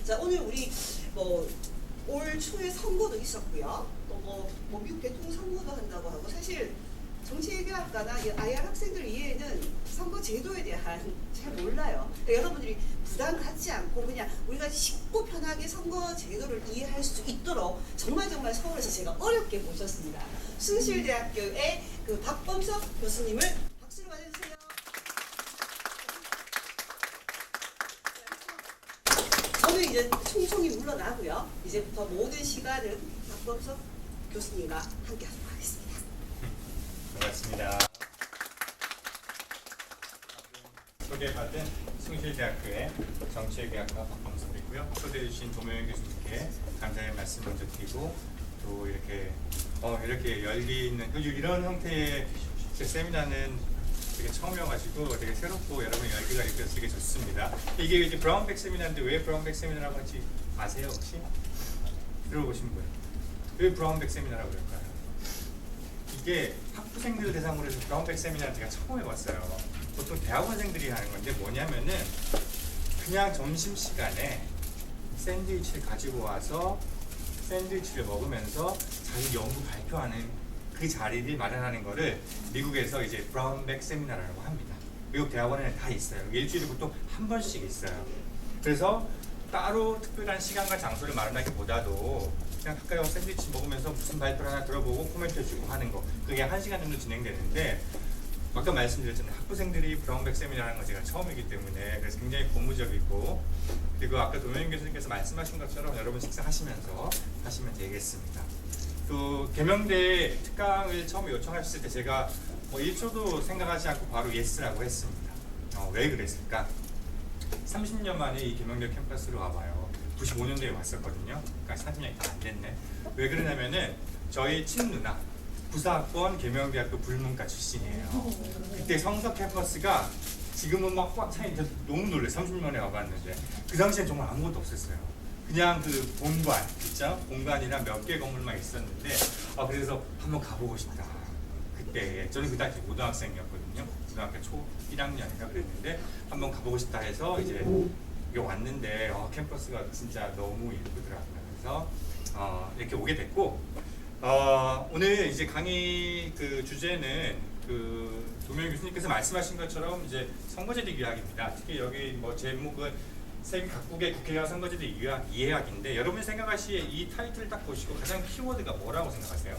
자, 오늘 우리 올 초에 선거도 있었고요. 또 미국 대통령 선거도 한다고 하고, 사실 정치외교학과나 IR 학생들 이해에는 선거 제도에 대한 잘 몰라요. 그러니까 여러분들이 부담 갖지 않고 그냥 우리가 쉽고 편하게 선거 제도를 이해할 수 있도록 정말 서울에서 제가 어렵게 모셨습니다. 숭실대학교의 그 박범석 교수님을 박수로 맞아주세요. 저는 이제 총총이 물러나고요. 이제부터 모든 시간은 박범석 교수님과 함께 하도록 하겠습니다. 반갑습니다. 소개받은 숭실대학교의 정치외교학과 박범석이고요. 초대해주신 도명현 교수님께 감사의 말씀 먼저 드리고, 또 이렇게 열기 있는 이런 형태의 세미나는 되게 처음이어가지고 되게 새롭고 여러분 열기가 있어서 되게 좋습니다. 이게 이제 브라운백 세미나인데 왜 브라운백 세미나라고 하지 아세요 혹시? 들어보신 분? 왜 브라운백 세미나라고 그럴까요? 이게 학부생들 대상으로 해서 브라운백 세미나를 제가 처음 해봤어요. 보통 대학원생들이 하는 건데 뭐냐면은 그냥 점심시간에 샌드위치를 가지고 와서 샌드위치를 먹으면서 자기 연구 발표하는 그 자리를 마련하는 거를 미국에서 이제 브라운백 세미나라고 합니다. 미국 대학원에는 다 있어요. 일주일에 보통 한 번씩 있어요. 그래서 따로 특별한 시간과 장소를 마련하기보다도 그냥 가까이 와서 샌드위치 먹으면서 무슨 발표를 하나 들어보고 코멘트 해주고 하는 거, 그게 1시간 정도 진행되는데, 아까 말씀드렸잖아요. 학부생들이 브라운백 세미나 하는 건 제가 처음이기 때문에 그래서 굉장히 고무적이고, 그리고 아까 도명현 교수님께서 말씀하신 것처럼 여러분 식사하시면서 하시면 되겠습니다. 또 계명대 특강을 처음 요청하셨을 때 제가 1초도 생각하지 않고 바로 예스라고 했습니다. 왜 그랬을까? 30년 만에 이 계명대 캠퍼스로 와봐요. 95년도에 왔었거든요. 그러니까 30년이 다 안 됐네. 왜 그러냐면은 저희 친누나 부사학번 계명대학교 불문과 출신이에요. 그때 성서 캠퍼스가 지금은 막 꽉 차있는데 너무 놀래. 30년 만에 와봤는데 그 당시엔 정말 아무것도 없었어요. 그냥 그 본관, 그쵸? 본관이랑 몇 개 건물만 있었는데, 그래서 한번 가보고 싶다. 그때 저는 그 당시 고등학생이었거든요. 고등학교 초 1학년인가 그랬는데 한번 가보고 싶다 해서 이제 여기 왔는데 캠퍼스가 진짜 너무 예쁘더라고요. 그래서 이렇게 오게 됐고, 오늘 이제 강의 그 주제는 그 도명현 교수님께서 말씀하신 것처럼 이제 선거제도 이해학입니다. 특히 여기 제목은 세계 각국의 국회의원 선거제도 이해학인데, 여러분이 생각하시기에 이 타이틀을 딱 보시고 가장 키워드가 뭐라고 생각하세요?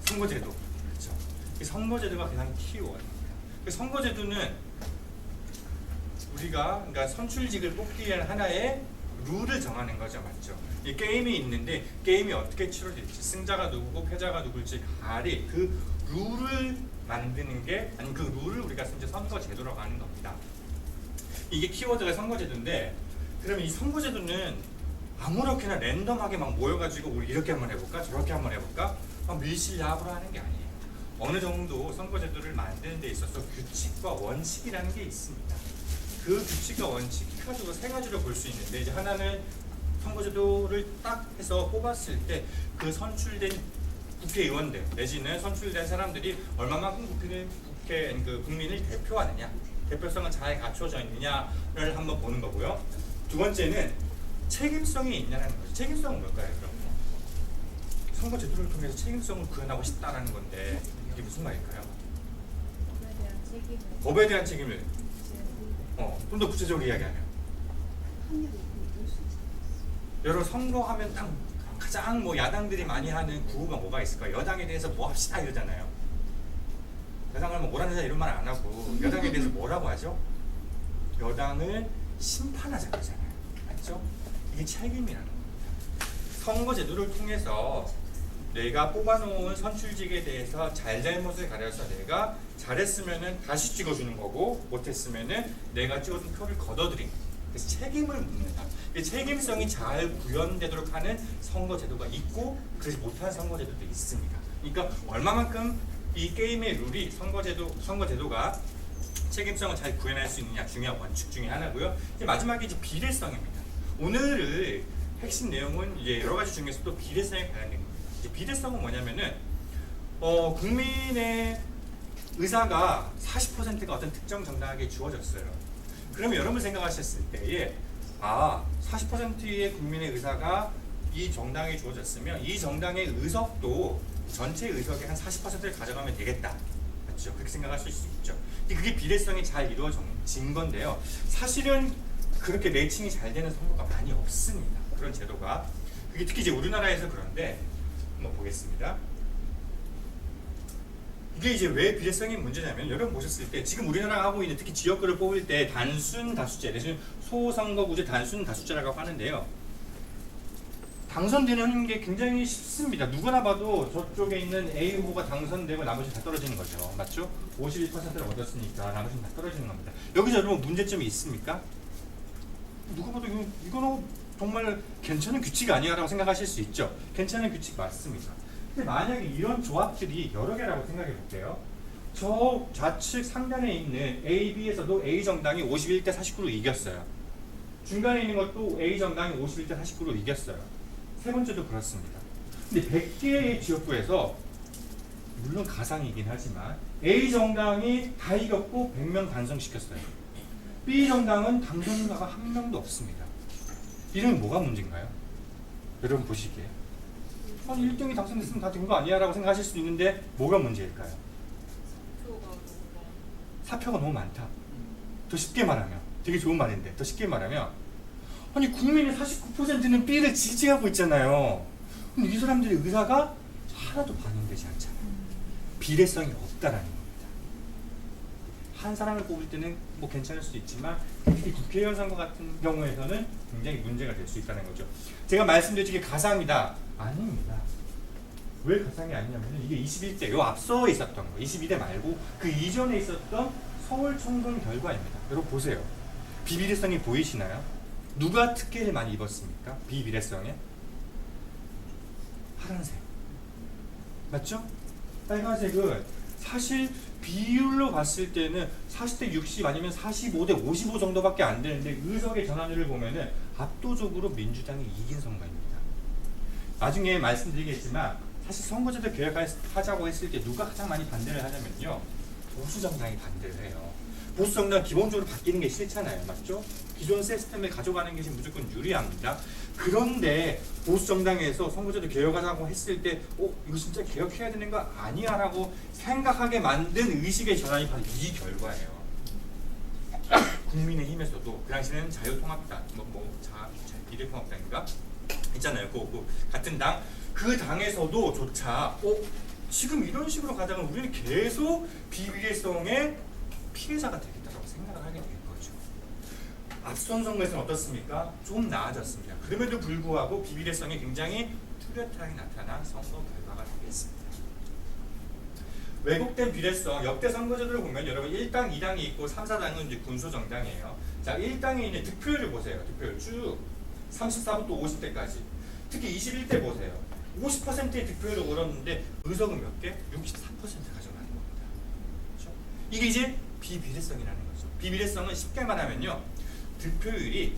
선거제도. 그렇죠. 이 선거제도가 가장 키워드입니다. 그 선거제도는 우리가 그러니까 선출직을 뽑기 위한 하나의 룰을 정하는 거죠, 맞죠? 이 게임이 있는데 게임이 어떻게 치러질지, 승자가 누구고 패자가 누굴지 가리 그 룰을 만드는 게, 아니 그 룰을 우리가 이제 선거제도라고 하는 겁니다. 이게 키워드가 선거제도인데, 그러면 이 선거제도는 아무렇게나 랜덤하게 막 모여가지고 우리 이렇게 한번 해볼까 저렇게 한번 해볼까 막 밀실야합으로 하는 게 아니에요. 어느 정도 선거제도를 만드는 데 있어서 규칙과 원칙이라는 게 있습니다. 그 규칙과 원칙 가지고 세 가지로 볼 수 있는데, 이제 하나는 선거제도를 딱 해서 뽑았을 때 그 선출된 국회의원들 내지는 선출된 사람들이 얼마만큼 국민을 대표하느냐, 대표성은 잘 갖춰져 있느냐를 한번 보는 거고요. 두 번째는 책임성이 있냐는 거죠. 책임성은 뭘까요, 그럼? 선거제도를 통해서 책임성을 구현하고 싶다라는 건데 이게 무슨 말일까요? 법에 대한 책임을 좀 더 구체적으로 이야기하면, 여러 선거하면 딱 가장 야당들이 많이 하는 구호가 뭐가 있을까요? 여당에 대해서 뭐 합시다 이러잖아요. 여당을 뭐라는 이런 말 안 하고 여당에 대해서 뭐라고 하죠? 여당을 심판하자 그러잖아요. 맞죠? 이게 책임이라는 겁니다. 선거제도를 통해서 내가 뽑아놓은 선출직에 대해서 잘잘못을 가려서 내가 잘했으면은 다시 찍어주는 거고, 못했으면은 내가 찍어준 표를 걷어들인, 그래서 책임을 묻는다. 책임성이 잘 구현되도록 하는 선거제도가 있고, 그래서 못한 선거제도도 있습니다. 그러니까 얼마만큼 이 게임의 룰이 선거제도가 책임성을 잘 구현할 수 있느냐 중요한 원칙 중에 하나고요. 이제 마지막에 이제 비례성입니다. 오늘의 핵심 내용은 이제 여러 가지 중에서도 비례성에 관련된 겁니다. 이제 비례성은 뭐냐면은 국민의 의사가 40%가 어떤 특정 정당에게 주어졌어요. 그러면 여러분 생각하셨을 때에 40%의 국민의 의사가 이 정당에 주어졌으면 이 정당의 의석도 전체 의석의 한 40%를 가져가면 되겠다. 맞죠? 그렇게 생각하실 수 있죠. 근데 그게 비례성이 잘 이루어진 건데요. 사실은 그렇게 매칭이 잘 되는 선거가 많이 없습니다. 그런 제도가. 그게 특히 이제 우리나라에서 그런데 한번 보겠습니다. 이게 이제 왜 비례성이 문제냐면 여러분 보셨을 때 지금 우리나라가 하고 있는 특히 지역구를 뽑을 때 단순 다수제, 대신 소선거구제 단순 다수제라고 하는데요. 당선되는 게 굉장히 쉽습니다. 누구나 봐도 저쪽에 있는 A 후보가 당선되고 나머지 다 떨어지는 거죠. 맞죠? 51%를 얻었으니까 나머지는 다 떨어지는 겁니다. 여기서 여러분 문제점이 있습니까? 누가 봐도 이거는 정말 괜찮은 규칙 아니야라고 생각하실 수 있죠. 괜찮은 규칙 맞습니다. 근데 만약에 이런 조합들이 여러 개라고 생각해 볼게요. 저 좌측 상단에 있는 A, B에서도 A 정당이 51대 49로 이겼어요. 중간에 있는 것도 A 정당이 51대 49로 이겼어요. 세 번째도 그렇습니다. 근데 100개의 지역구에서 물론 가상이긴 하지만 A 정당이 다 이겼고 100명 당선시켰어요. B 정당은 당선자가 한 명도 없습니다. 이러면 뭐가 문제인가요? 여러분 보시기에 아니 1등이 당선됐으면 다 된 거 아니야 라고 생각하실 수 있는데 뭐가 문제일까요? 사표가 너무 많다. 더 쉽게 말하면 되게 좋은 말인데 더 쉽게 말하면 아니 국민의 49%는 B를 지지하고 있잖아요. 근데 이 사람들의 의사가 하나도 반영되지 않잖아요. 비례성이 없다라는 겁니다. 한 사람을 뽑을 때는 뭐 괜찮을 수도 있지만 특히 국회의원 선거 같은 경우에서는 굉장히 문제가 될 수 있다는 거죠. 제가 말씀드린 게 가상이다. 아닙니다. 왜 가상이 아니냐면 이게 21대 요 앞서 있었던 거 22대 말고 그 이전에 있었던 서울 총선 결과입니다. 여러분 보세요. 비비례성이 보이시나요? 누가 특혜를 많이 입었습니까? 비비례성에 파란색 맞죠? 빨간색은 사실 비율로 봤을 때는 40대 60 아니면 45대 55 정도밖에 안 되는데 의석의 전환율을 보면은 압도적으로 민주당이 이긴 선거입니다. 나중에 말씀드리겠지만 사실 선거제도 개혁하자고 했을 때 누가 가장 많이 반대를 하냐면요. 보수 정당이 반대를 해요. 보수 정당 기본적으로 바뀌는 게 싫잖아요. 맞죠? 기존 시스템을 가져가는 것이 무조건 유리합니다. 그런데 보수 정당에서 선거제도 개혁하자고 했을 때 이거 진짜 개혁해야 되는 거 아니야 라고 생각하게 만든 의식의 전환이 바로 이 결과예요. 국민의힘에서도 그 당시에는 자유통합당, 미래통합당인가? 있잖아요. 그 같은 당. 그 당에서도 조차 지금 이런 식으로 가다가 우리는 계속 비비례성의 피해자가 되겠다고 생각을 하게 된 거죠. 앞선 선거에서는 어떻습니까? 좀 나아졌습니다. 그럼에도 불구하고 비비례성이 굉장히 뚜렷하게 나타난 선거 결과가 되겠습니다. 왜곡된 비례성, 역대 선거제도를 보면 여러분 1당, 2당이 있고 3, 4당은 이제 군소정당이에요. 자, 1당에 있는 득표율을 보세요. 득표율 쭉 34부터 50대까지. 특히 21대 보세요. 50%의 득표율을 얻었는데 의석은 몇 개? 64% 가져가는 겁니다. 그렇죠? 이게 이제 비비례성이라는 거죠. 비비례성은 쉽게 말하면요. 득표율이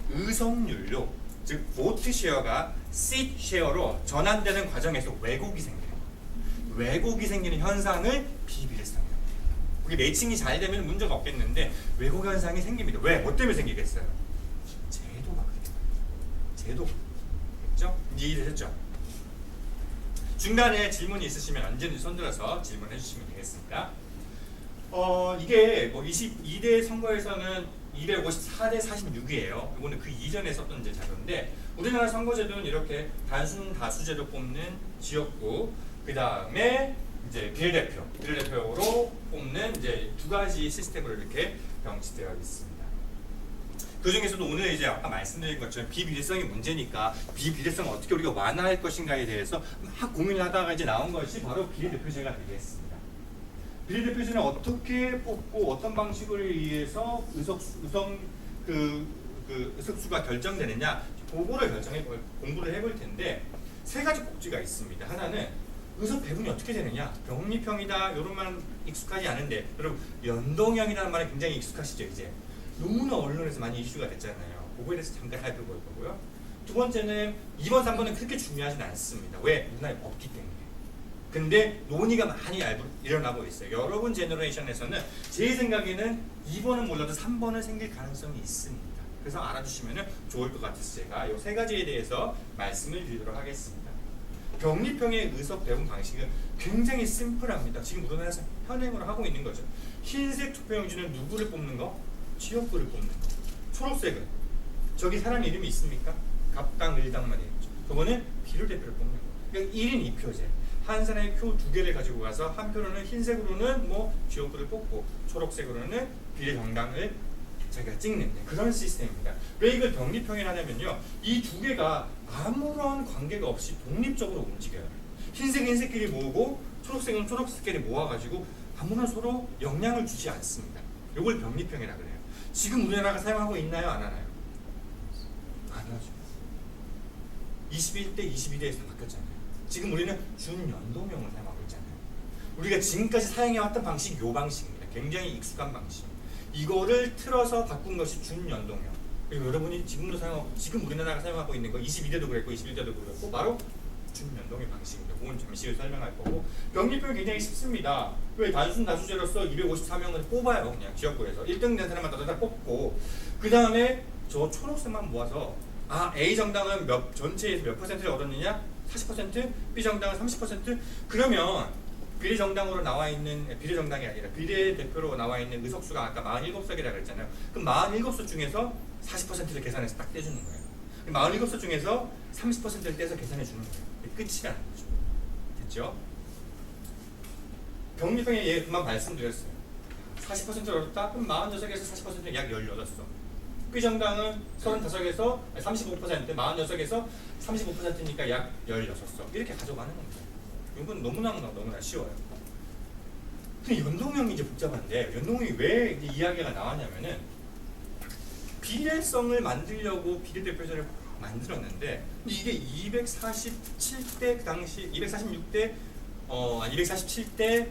의석률로 즉 보트 쉐어가 시트 쉐어로 전환되는 과정에서 왜곡이 생기는 거예요. 왜곡이 생기는 현상을 비비례성이라고 해요. 그게 매칭이 잘 되면 문제가 없겠는데 왜곡 현상이 생깁니다. 왜? 뭐 때문에 생기겠어요? 제도가 그렇게 말이에요. 제도. 그렇죠? 이제 이해되셨죠? 중간에 질문이 있으시면 언제든지 손들어서 질문해 주시면 되겠습니다. 이게 뭐 22대 선거에서는 254대 46이에요. 이거는 그 이전에 썼던 이제 자료인데 우리나라 선거제도는 이렇게 다수제로 뽑는 지역구, 그 다음에 이제 비례대표로 뽑는 이제 두 가지 시스템으로 이렇게 병치되어 있습니다. 그 중에서도 오늘 이제 아까 말씀드린 것처럼 비비례성이 문제니까 비비례성을 어떻게 우리가 완화할 것인가에 대해서 막 고민을 하다가 이제 나온 것이 바로 비례대표제가 되겠습니다. 비례대표제는 어떻게 뽑고 어떤 방식을 의해서 의석수가 결정되느냐 그거를 공부를 해볼 텐데 세 가지 꼭지가 있습니다. 하나는 의석 배분이 어떻게 되느냐 병립형이다 이런 말은 익숙하지 않은데 여러분 연동형이라는 말은 굉장히 익숙하시죠 이제 너무나 언론에서 많이 이슈가 됐잖아요. 그거에 대해서 잠깐 살펴볼 거고요. 두 번째는 2번, 3번은 그렇게 중요하진 않습니다. 왜? 우리나라에 없기 때문에. 근데 논의가 많이 일어나고 있어요. 여러분 제너레이션에서는 제 생각에는 2번은 몰라도 3번은 생길 가능성이 있습니다. 그래서 알아주시면 좋을 것 같아서 제가 이 세 가지에 대해서 말씀을 드리도록 하겠습니다. 병리평의 의석 배분 방식은 굉장히 심플합니다. 지금 우리나라에서 현행으로 하고 있는 거죠. 흰색 투표용지는 누구를 뽑는 거? 지역구를 뽑는 거. 초록색은 저기 사람 이름이 있습니까? 갑당, 을당만 있죠. 그거는 비례대표를 뽑는 거. 그러니까 1인 2표제. 한 사람의 표 2개를 가지고 가서 한 표로는 흰색으로는 뭐 지역구를 뽑고 초록색으로는 비례정당을 자기가 찍는 그런 시스템입니다. 왜 이걸 병리평이라 하냐면요, 이 두 개가 아무런 관계가 없이 독립적으로 움직여요. 흰색은 흰색끼리 모으고 초록색은 초록색끼리 모아가지고 아무나 서로 영향을 주지 않습니다. 이걸 병리평이라 그래요. 지금 우리나라가 사용하고 있나요? 안 하나요? 안 하죠. 21대, 22대에서 바뀌었잖아요. 지금 우리는 준연동형을 사용하고 있잖아요. 우리가 지금까지 사용해왔던 방식이 이 방식입니다. 굉장히 익숙한 방식. 이거를 틀어서 바꾼 것이 준연동형. 그리고 여러분이 지금도 사용하고, 지금 우리나라가 사용하고 있는 거 22대도 그랬고 21대도 그랬고 바로 준연동형 방식입니다. 그건 잠시 설명할 거고, 병리평이 굉장히 쉽습니다. 왜? 단순 다수제로서 254명을 뽑아요. 그냥 지역구에서 1등 된 사람만 다 뽑고, 그 다음에 저 초록색만 모아서 A 정당은 전체에서 몇 퍼센트를 얻었느냐? 40%, B 정당은 30%. 그러면 비례정당으로 나와 있는, 비례정당이 아니라 비례대표로 나와 있는 의석수가 아까 47석이라고 그랬잖아요. 그럼 47석 중에서 40%를 계산해서 딱 떼주는 거예요. 47석 중에서 30%를 떼서 계산해 주는 거예요. 끝이라는 거죠. 됐죠? 병리평의 예 그만 말씀드렸어요. 40%를 얻었다? 그럼 46석에서 40%는 약 18석. B정당은 35에서 35%, 46에서 35%니까 약 16석. 이렇게 가져가는 겁니다. 이건 너무나 쉬워요. 근데 연동형이 이제 복잡한데, 연동형이 왜 이제 이야기가 나왔냐면은, 비례성을 만들려고 비례대표제를 만들었는데, 이게 247대 그 당시 246대 247대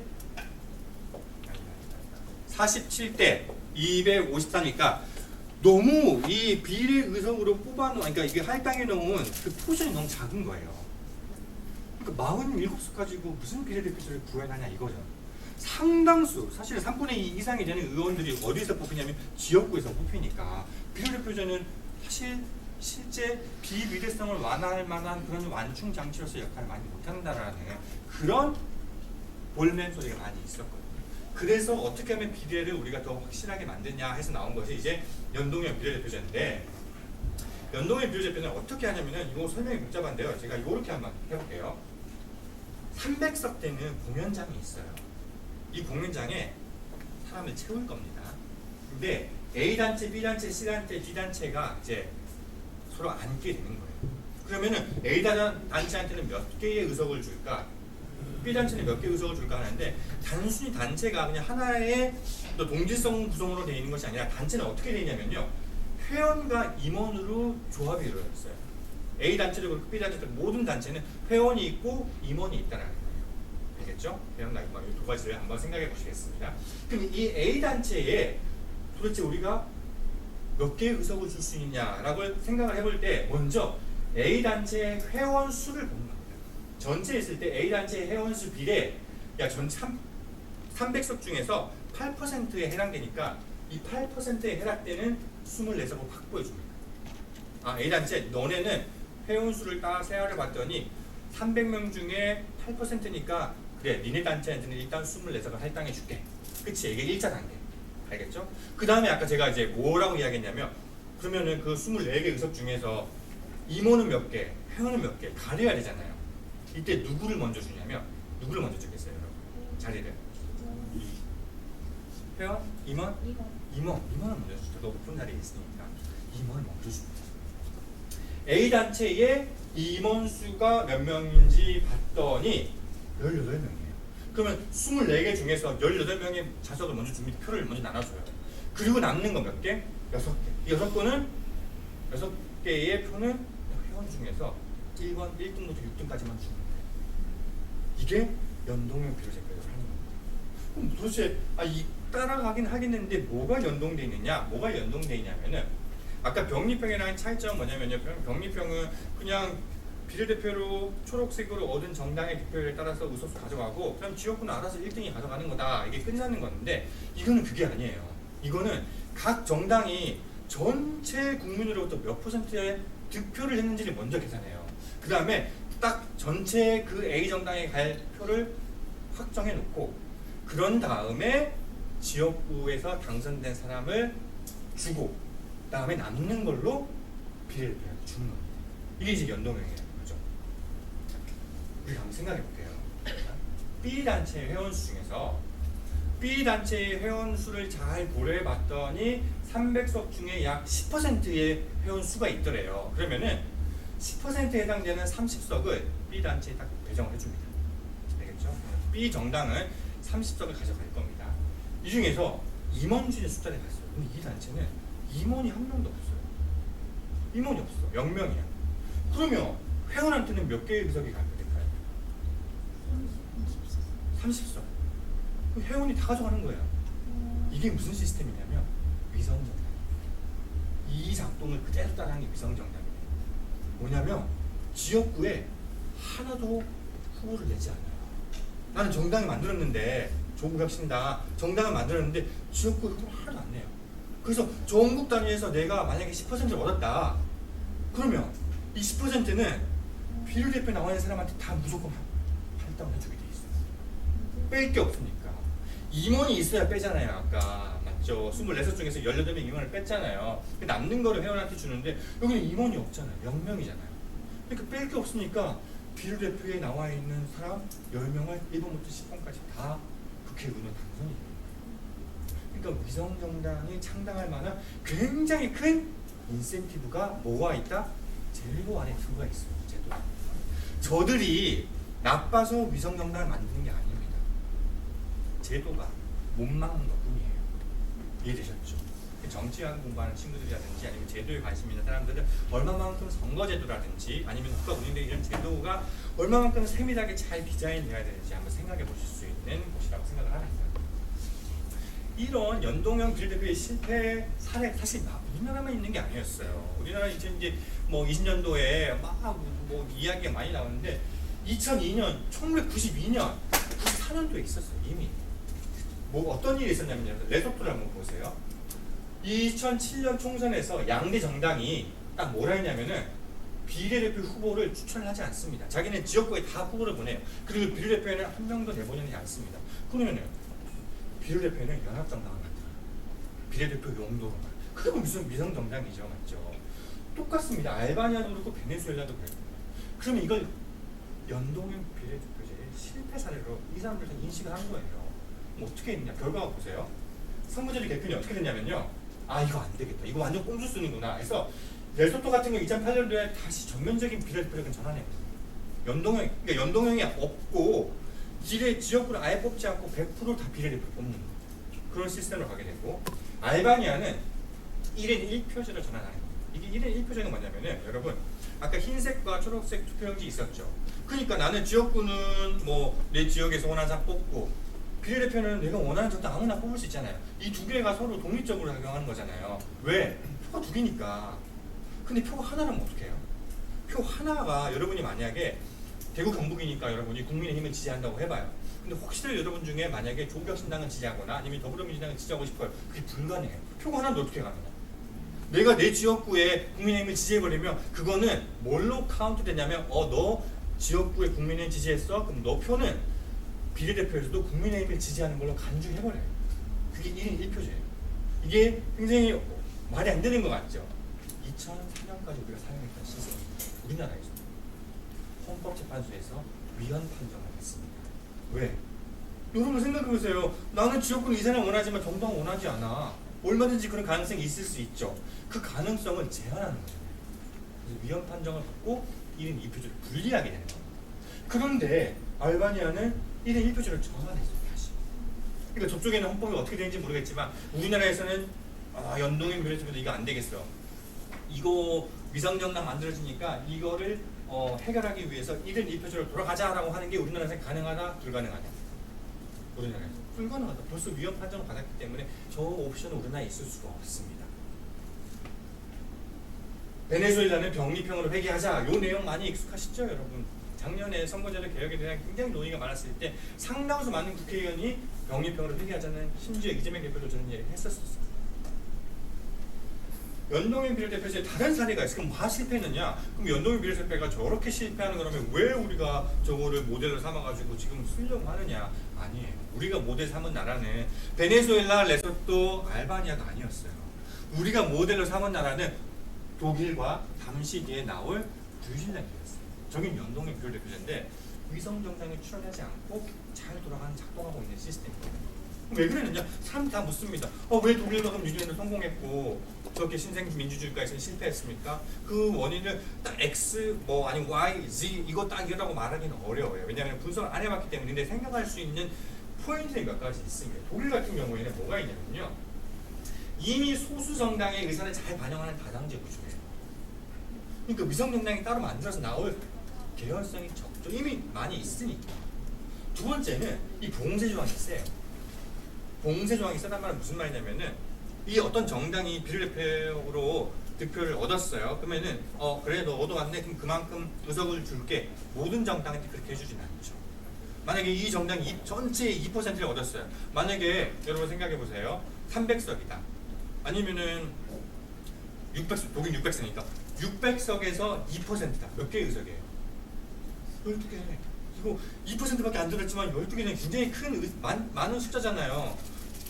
47대 254니까 너무 이 비례 의석으로 뽑아놓은, 그러니까 이게 할당해 놓은 그 포션이 너무 작은 거예요. 그러니까 47석 가지고 무슨 비례대표제를 구해나냐 이거죠. 상당수, 사실 3분의 2 이상이 되는 의원들이 어디서 뽑히냐면 지역구에서 뽑히니까 비례대표제는 사실 실제 비비례성을 완화할 만한 그런 완충 장치로서 역할을 많이 못한다라는 그런 볼멘 소리가 많이 있었거든요. 그래서 어떻게 하면 비례를 우리가 더 확실하게 만드냐 해서 나온 것이 이제 연동형 비례대표제인데, 연동형 비례대표제는 어떻게 하냐면은, 이거 설명이 복잡한데요. 제가 이렇게 한번 해볼게요. 300석 되는 공연장이 있어요. 이 공연장에 사람을 채울 겁니다. 근데 A단체, B단체, C단체, D단체가 이제 서로 앉게 되는 거예요. 그러면은 A단체한테는 몇 개의 의석을 줄까? B단체는 몇 개의 의석을 줄까 하는데, 단순히 단체가 그냥 하나의 동질성 구성으로 되어 있는 것이 아니라, 단체는 어떻게 되어 있냐면요, 회원과 임원으로 조합이 이루어졌어요. A단체도 그렇고 B단체도 모든 단체는 회원이 있고 임원이 있다는 거예요. 알겠죠? 회원과 임원, 이 두 가지를 한번 생각해 보시겠습니다. 그럼 이 A단체에 도대체 우리가 몇 개의 의석을 줄 수 있냐라고 생각을 해볼 때, 먼저 A단체의 회원 수를 보는 겁니다. 전체에 있을 때 A단체의 회원 수 비례, 전체 300석 중에서 8%에 해당되니까 이 8%에 해당되는 24석을 확보해 줍니다. A단체, 너네는 회원 수를 딱 세어를 봤더니 300명 중에 8%니까 그래, 니네 단체한테는 일단 24석을 할당해 줄게. 그치? 이게 1차 단계. 알겠죠? 그 다음에 아까 제가 이제 뭐라고 이야기했냐면, 그러면은 그 24개 의석 중에서 임원은 몇 개, 회원은 몇 개 가려야 되잖아요. 이때 누구를 먼저 주냐면, 누구를 먼저 주겠어요, 여러분? 자리를. 회원? 임원? 임원을 먼저 주죠. 더 높은 자리에 있으니까 임원을 먼저 줍니다. A단체의 임원 수가 몇 명인지 봤더니 18명이에요. 그러면 24개 중에서 18명의 좌석을 먼저 줍니다. 표를 먼저 나눠줘요. 그리고 남는 건 몇 개? 6개. 이 6개의 표는 회원 중에서 1번, 1등부터 6등까지만 주는 거예요. 이게 연동형 비례대표제를 하는 겁니다. 그럼 도대체 따라가긴 하겠는데 뭐가 연동되어 있느냐? 뭐가 연동되어 있냐면은, 아까 병리평이랑 차이점은 뭐냐면요, 병리평은 그냥 비례대표로 초록색으로 얻은 정당의 득표율에 따라서 의석수 가져가고, 그럼 지역구는 알아서 1등이 가져가는 거다, 이게 끝나는 건데, 이거는 그게 아니에요. 이거는 각 정당이 전체 국민으로부터 몇 퍼센트의 득표를 했는지를 먼저 계산해요. 그 다음에 딱 전체 그 A 정당에 갈 표를 확정해 놓고 그런 다음에 지역구에서 당선된 사람을 주고 다음에 남는 걸로 비례대표를 주는 겁니다. 이게 이제 연동형이라는 거죠. 우리 한번 생각해 볼게요. B 단체 회원수 중에서 B 단체의 회원수를 잘 고려해 봤더니 300석 중에 약 10%의 회원수가 있더래요. 그러면은 10%에 해당되는 30석을 B 단체에 딱 배정을 해줍니다. 알겠죠? B 정당은 30석을 가져갈 겁니다. 이 중에서 임원진의 숫자를 봤어요. 근데 이 단체는 임원이 한 명도 없어요. 임원이 없어. 0명이야. 그러면 회원한테는 몇 개의 의석이 발표될까요? 30석. 회원이 다 가져가는 거예요. 이게 무슨 시스템이냐면 위성정당. 이 작동을 그대로 따라하는 게 위성정당이에요. 뭐냐면 지역구에 하나도 후보를 내지 않아요. 나는 정당을 만들었는데 조국혁신당 정당을 만들었는데 지역구에 후보를 하나도 안 내요. 그래서 전국 단위에서 내가 만약에 10%를 얻었다. 그러면 이 10%는 비례대표 나와 있는 사람한테 다 무조건 할당을 해주게 돼 있어요. 뺄 게 없으니까. 임원이 있어야 빼잖아요. 아까 맞죠? 24석 중에서 18명 임원을 뺐잖아요. 남는 거를 회원한테 주는데 여기는 임원이 없잖아요. 0명이잖아요. 그러니까 뺄 게 없으니까 비례대표에 나와 있는 사람 10명을 1번부터 10번까지 다 국회의원으로 당선이 돼요. 그러니까 위성정당이 창당할 만한 굉장히 큰 인센티브가 뭐가 있다? 제도 안에 들어가 있어요. 제도. 저들이 나빠서 위성정당을 만드는 게 아닙니다. 제도가 못 막는 것뿐이에요. 이해되셨죠? 정치학 공부하는 친구들이라든지 아니면 제도에 관심 있는 사람들은 얼마만큼 선거제도라든지 아니면 국가 운영되는 이런 제도가 얼마만큼 세밀하게 잘 디자인되어야 되는지 한번 생각해 보실 수 있는 곳이라고 생각을 합니다. 이런 연동형 비례대표의 실패 사례 사실 우리나라만 있는 게 아니었어요. 우리나라 이제 뭐 20년도에 막 뭐 이야기가 많이 나오는데 2002년, 1992년, 94년도에 있었어요. 이미. 뭐 어떤 일이 있었냐면요. 레소토를 한번 보세요. 2007년 총선에서 양대 정당이 딱 뭐라 했냐면은 비례대표 후보를 추천하지 않습니다. 자기는 지역구에 다 후보를 보내요. 그리고 비례대표에는 한 명도 내보내지 않습니다. 그러면요. 비례대표는 연합정당을 만들어요. 비례대표 용도로만. 그게 무슨 위성정당이죠. 맞죠? 똑같습니다. 알바니아도 그렇고 베네수엘라도 그래요. 그러면 이걸 연동형 비례대표제의 실패 사례로 이 사람들은 인식을 한 거예요. 뭐 어떻게 했냐? 결과가 보세요. 선거제도 개편이 어떻게 됐냐면요. 아 이거 안 되겠다. 이거 완전 꼼수 쓰는구나. 해서 레소토 같은 경우 2008년도에 다시 전면적인 비례대표를 전환해요. 연동형, 그러니까 연동형이 없고 지역구를 아예 뽑지 않고 100% 다 비례대표를 뽑는 그런 시스템으로 가게 되고 알바니아는 1인 1표제를 전환하는 거예요. 이게 1인 1표제가 뭐냐면은 여러분 아까 흰색과 초록색 투표용지 있었죠. 그러니까 나는 지역구는 뭐 내 지역에서 원하는 사람 뽑고 비례대표는 내가 원하는 정당 아무나 뽑을 수 있잖아요. 이 두 개가 서로 독립적으로 작용하는 거잖아요. 왜? 표가 두 개니까. 근데 표가 하나라면 어떻게 해요? 표 하나가 여러분이 만약에 대구 경북이니까 여러분이 국민의힘을 지지한다고 해봐요. 근데 혹시나 여러분 중에 만약에 조국혁신당을 지지하거나 아니면 더불어민주당을 지지하고 싶어요. 그게 불가능해요. 표가 하나인데 어떻게 가능해요? 내가 내 지역구에 국민의힘을 지지해버리면 그거는 뭘로 카운트 되냐면 너 지역구에 국민의힘 지지했어? 그럼 너 표는 비례대표에서도 국민의힘을 지지하는 걸로 간주해버려요. 그게 1인 1표제예요. 이게 굉장히 말이 안 되는 것 같죠? 2004년까지 우리가 사용했던 시스템 우리나라에서 헌법재판소에서 위헌 판정을 했습니다. 왜? 여러분 생각해보세요. 나는 지역구는 이 사람 원하지만 정당은 원하지 않아. 얼마든지 그런 가능성이 있을 수 있죠. 그 가능성을 제한하는 거잖아요. 그래서 위헌 판정을 받고 1인 2표제를 분리하게 되는 겁니다. 그런데 알바니아는 1인 1표제를 전환했어요. 다시. 그러니까 저쪽에는 헌법이 어떻게 되는지 모르겠지만 우리나라에서는 연동형 비례대표도 이거 안 되겠어. 이거 위성정당 만들어지니까 이거를 해결하기 위해서 1인 2표제로 돌아가자라고 하는 게 우리나라에서 가능하다? 불가능하다? 우리나라에서 불가능하다. 벌써 위헌 판정을 받았기 때문에 저 옵션은 우리나라에 있을 수가 없습니다. 베네수엘라는 병리평으로 회귀하자. 요 내용 많이 익숙하시죠, 여러분? 작년에 선거제도 개혁에 대한 굉장히 논의가 많았을 때 상당수 많은 국회의원이 병리평으로 회귀하자는 심지어 이재명 대표도 저는 얘기를 했었어요. 연동형 비례대표제에 다른 사례가 있어. 그럼 다 실패했느냐? 그럼 연동형 비례대표가 저렇게 실패하는 거라면 왜 우리가 저거를 모델로 삼아가지고 지금 쓰려고 하느냐? 아니에요. 우리가 모델 삼은 나라는 베네수엘라, 레소토, 알바니아가 아니었어요. 우리가 모델로 삼은 나라는 독일과 잠시 뒤에 나올 뉴질랜드였어요. 저긴 연동형 비례대표제인데 위성 정상에 출연하지 않고 잘 돌아가는 작동하고 있는 시스템이거든요. 왜 그랬느냐? 사람 다 묻습니다. 왜 독일과 그럼 뉴질랜드 성공했고 저렇게 신생민주주의까지 실패했습니까? 그 원인을 딱 X 뭐 아니 Y, Z 이거 딱 이라고 말하기는 어려워요. 왜냐하면 분석을 안 해봤기 때문에. 근데 생각할 수 있는 포인트가 몇 가지 있습니다. 독일 같은 경우에는 뭐가 있냐면요. 이미 소수 정당의 의사를 잘 반영하는 다당제 구조예요. 그러니까 위성 정당이 따로 만들어서 나올 계열성이 적죠. 이미 많이 있으니까. 두 번째는 이 봉쇄 조항이 세요. 봉쇄 조항이 세단 말은 무슨 말이냐면은 이 어떤 정당이 비례대표로 득표를 얻었어요. 그러면은 그래 너 얻어왔네. 그럼 그만큼 의석을 줄게. 모든 정당한테 그렇게 해주진 않죠. 만약에 이 정당이 전체의 2%를 얻었어요. 만약에 여러분 생각해 보세요. 300석이다. 아니면은 600석, 독일 600석이니까 600석에서 2%다. 몇 개의 의석이에요? 12개. 이거 2%밖에 안 들었지만 12개는 굉장히 큰 많은 숫자잖아요.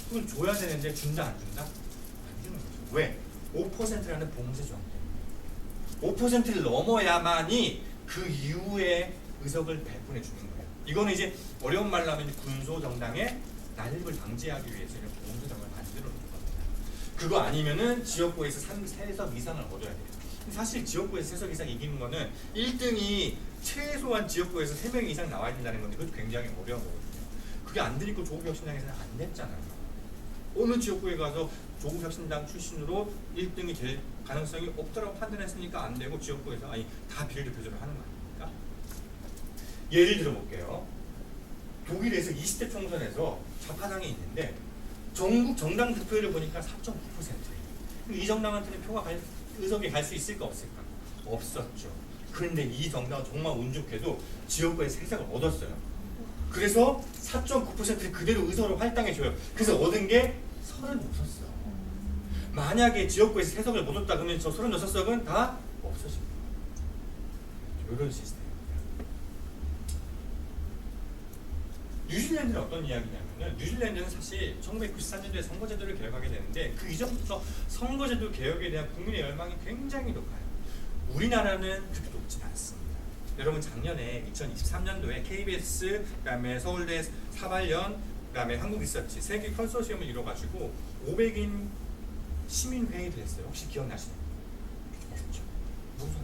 그걸 줘야 되는데 준다 안 준다? 안 주는 거죠. 왜? 5%라는 봉쇄 조항 때문에. 5%를 넘어야만이 그 이후에 의석을 배분해 주는 거예요. 이거는 이제 어려운 말로 하면 군소 정당의 난입을 방지하기 위해서 이런 봉쇄 조항을 만들어 놓은 겁니다. 그거 아니면은 지역구에서 3석 이상을 얻어야 돼요. 사실 지역구에서 3석 이상 이기는 거는 1등이 최소한 지역구에서 3명 이상 나와야 된다는 건데 그것도 굉장히 어려운 거거든요. 그게 안 되니까 조국혁신당에서는 안 냈잖아요. 어느 지역구에 가서 조국혁신당 출신으로 1등이 될 가능성이 없다고 판단했으니까 안 되고 지역구에서 아니 다 비례대표제로 하는 거 아닙니까? 예를 들어 볼게요. 독일에서 20대 총선에서 좌파당이 있는데 전국 정당 득표율을 보니까 4.9%예요. 이 정당한테는 의석이 갈 수 있을까 없을까? 없었죠. 그런데 이 정당은 정말 운 좋게도 지역구에서 3석을 얻었어요. 그래서 4.9%를 그대로 의석으로 할당해줘요. 그래서 얻은 게 36석. 만약에 지역구에서 3석을 못 얻다 그러면 저 36석은 다 없어집니다. 이런 시스템입니다. 뉴질랜드는 어떤 이야기냐면은 뉴질랜드는 사실 1993년도에 선거제도를 개혁하게 되는데 그 이전부터 선거제도 개혁에 대한 국민의 열망이 굉장히 높아요. 우리나라는 그렇게 높진 않습니다. 여러분 작년에 2023년도에 KBS 그다음에 서울대 사발연 그다음에 한국리서치 세계 컨소시엄을 이뤄가지고 500인 시민회의를 했어요. 혹시 기억나시나요? 없죠. 무슨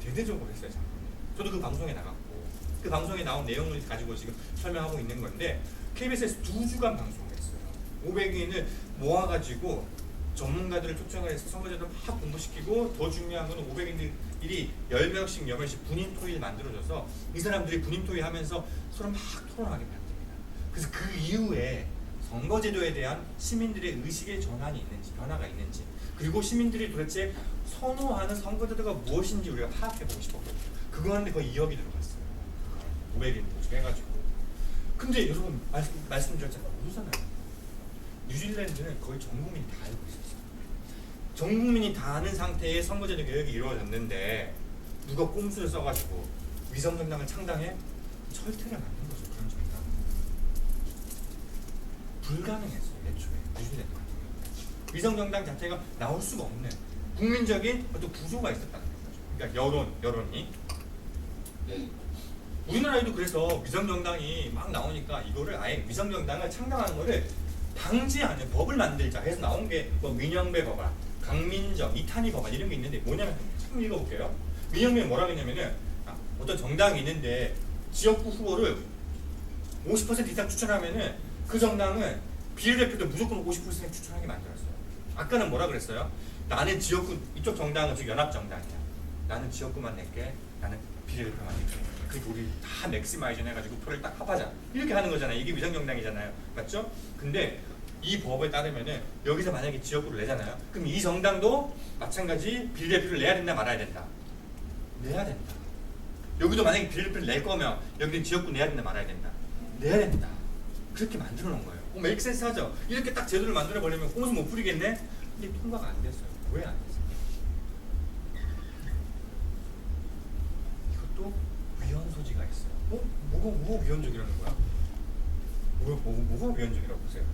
대대적으로 했어요 작년에. 저도 그 방송에 나갔고 그 방송에 나온 내용을 가지고 지금 설명하고 있는 건데 KBS에서 2주간 방송했어요. 500인을 모아가지고 전문가들을 초청을 해서 선거제도를 막 공부시키고 더 중요한 건 500인들이 10명씩 10명씩 분임 토의를 만들어줘서 이 사람들이 분임 토의 하면서 서로 막 토론하게 만듭니다. 그래서 그 이후에 선거제도에 대한 시민들의 의식의 전환이 있는지 변화가 있는지 그리고 시민들이 도대체 선호하는 선거제도가 무엇인지 우리가 파악해보고 싶었거든요. 그거 하는데 거의 2억이 들어갔어요. 500인 모집해가지고. 근데 여러분 말씀드렸잖아요. 모르잖아요. 뉴질랜드는 거의 전 국민이 다 알고 있었어요. 전 국민이 다 아는 상태의 선거제도 개혁이 이루어졌는데 누가 꼼수를 써가지고 위성정당을 창당해 철퇴를 만든 거죠. 그런 정당. 불가능했어요. 애초에 뉴질랜드 같은 경우. 위성정당 자체가 나올 수가 없는 국민적인 어떤 구조가 있었다는 거죠. 그러니까 여론이. 우리나라에도 그래서 위성정당이 막 나오니까 이거를 아예 위성정당을 창당하는 거를 방지하는 법을 만들자 해서 나온 게 뭐 민영배 법안, 강민정, 이탄희 법안 이런 게 있는데 뭐냐면 참 읽어볼게요. 민영배는 뭐라고 했냐면은 어떤 정당이 있는데 지역구 후보를 50% 이상 추천하면은 그 정당은 비례대표도 무조건 50% 추천하게 만들었어요. 아까는 뭐라 그랬어요? 나는 지역구 이쪽 정당은 즉 연합정당이야. 나는 지역구만 낼게. 나는 비례대표만 낼게. 그리고 우리 다 맥시마이전 해가지고 표를 딱 합하자. 이렇게 하는 거잖아요. 이게 위성정당이잖아요. 맞죠? 근데 이 법에 따르면은 여기서 만약에 지역구를 내잖아요. 그럼 이 정당도 마찬가지 비례대표를 내야 된다 말아야 된다. 내야 된다. 여기도 만약에 비례대표를 낼 거면 여기는 지역구 내야 된다 말아야 된다. 내야 된다. 그렇게 만들어 놓은 거예요. 메이크센스 하죠? 이렇게 딱 제도를 만들어 버리면 꼼수 못 부리겠네? 근데 통과가 안 됐어요. 왜 안 됐어요? 이것도 위헌 소지가 있어요. 뭐가 위헌적이라는 거야? 뭐가 위헌적이라고 보세요?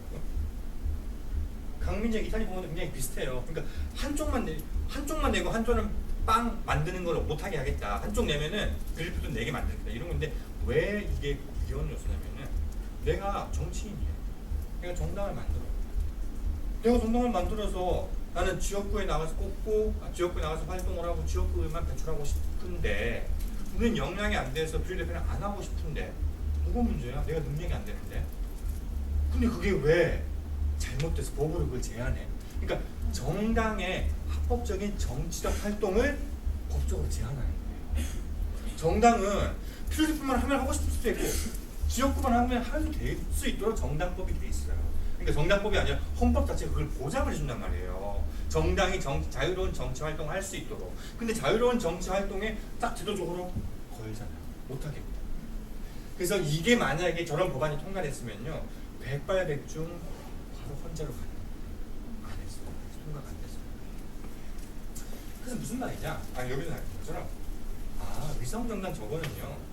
강민재 이탈리 부분도 굉장히 비슷해요. 그러니까 한쪽만 내고 한쪽은 빵 만드는 걸 못하게 하겠다. 한쪽 내면은 그래프도 내게 만들겠다. 이런 건데 왜 이게 위헌 요소냐면은 내가 정치인이에요. 내가 정당을 만들어서 나는 지역구에 나가서 지역구에 나가서 활동을 하고 지역구에만 배출하고 싶은데 우리는 역량이 안 돼서 비례대표는 안 하고 싶은데 뭐가 문제야? 내가 능력이 안 되는데. 근데 그게 왜 잘못돼서 법으로 그걸 제한해? 그러니까 정당의 합법적인 정치적 활동을 법적으로 제한하는 거예요. 정당은 비례대표만 하면 하고 싶을 수도 있고 지역구만 하면 할 수 있도록 정당법이 돼 있어요. 그러니까 정당법이 아니라 헌법 자체가 그걸 보장을 해준단 말이에요. 정당이 자유로운 정치 활동을 할 수 있도록. 근데 자유로운 정치 활동에 딱 제도적으로 걸잖아요. 못하게. 그래서 이게 만약에 저런 법안이 통과됐으면요, 백발백중 바로 헌재로 가는 거예요. 안 했어요. 통과가 안 됐어요. 그래서 무슨 말이냐? 여기서 나온 것처럼 위성정당 저거는요.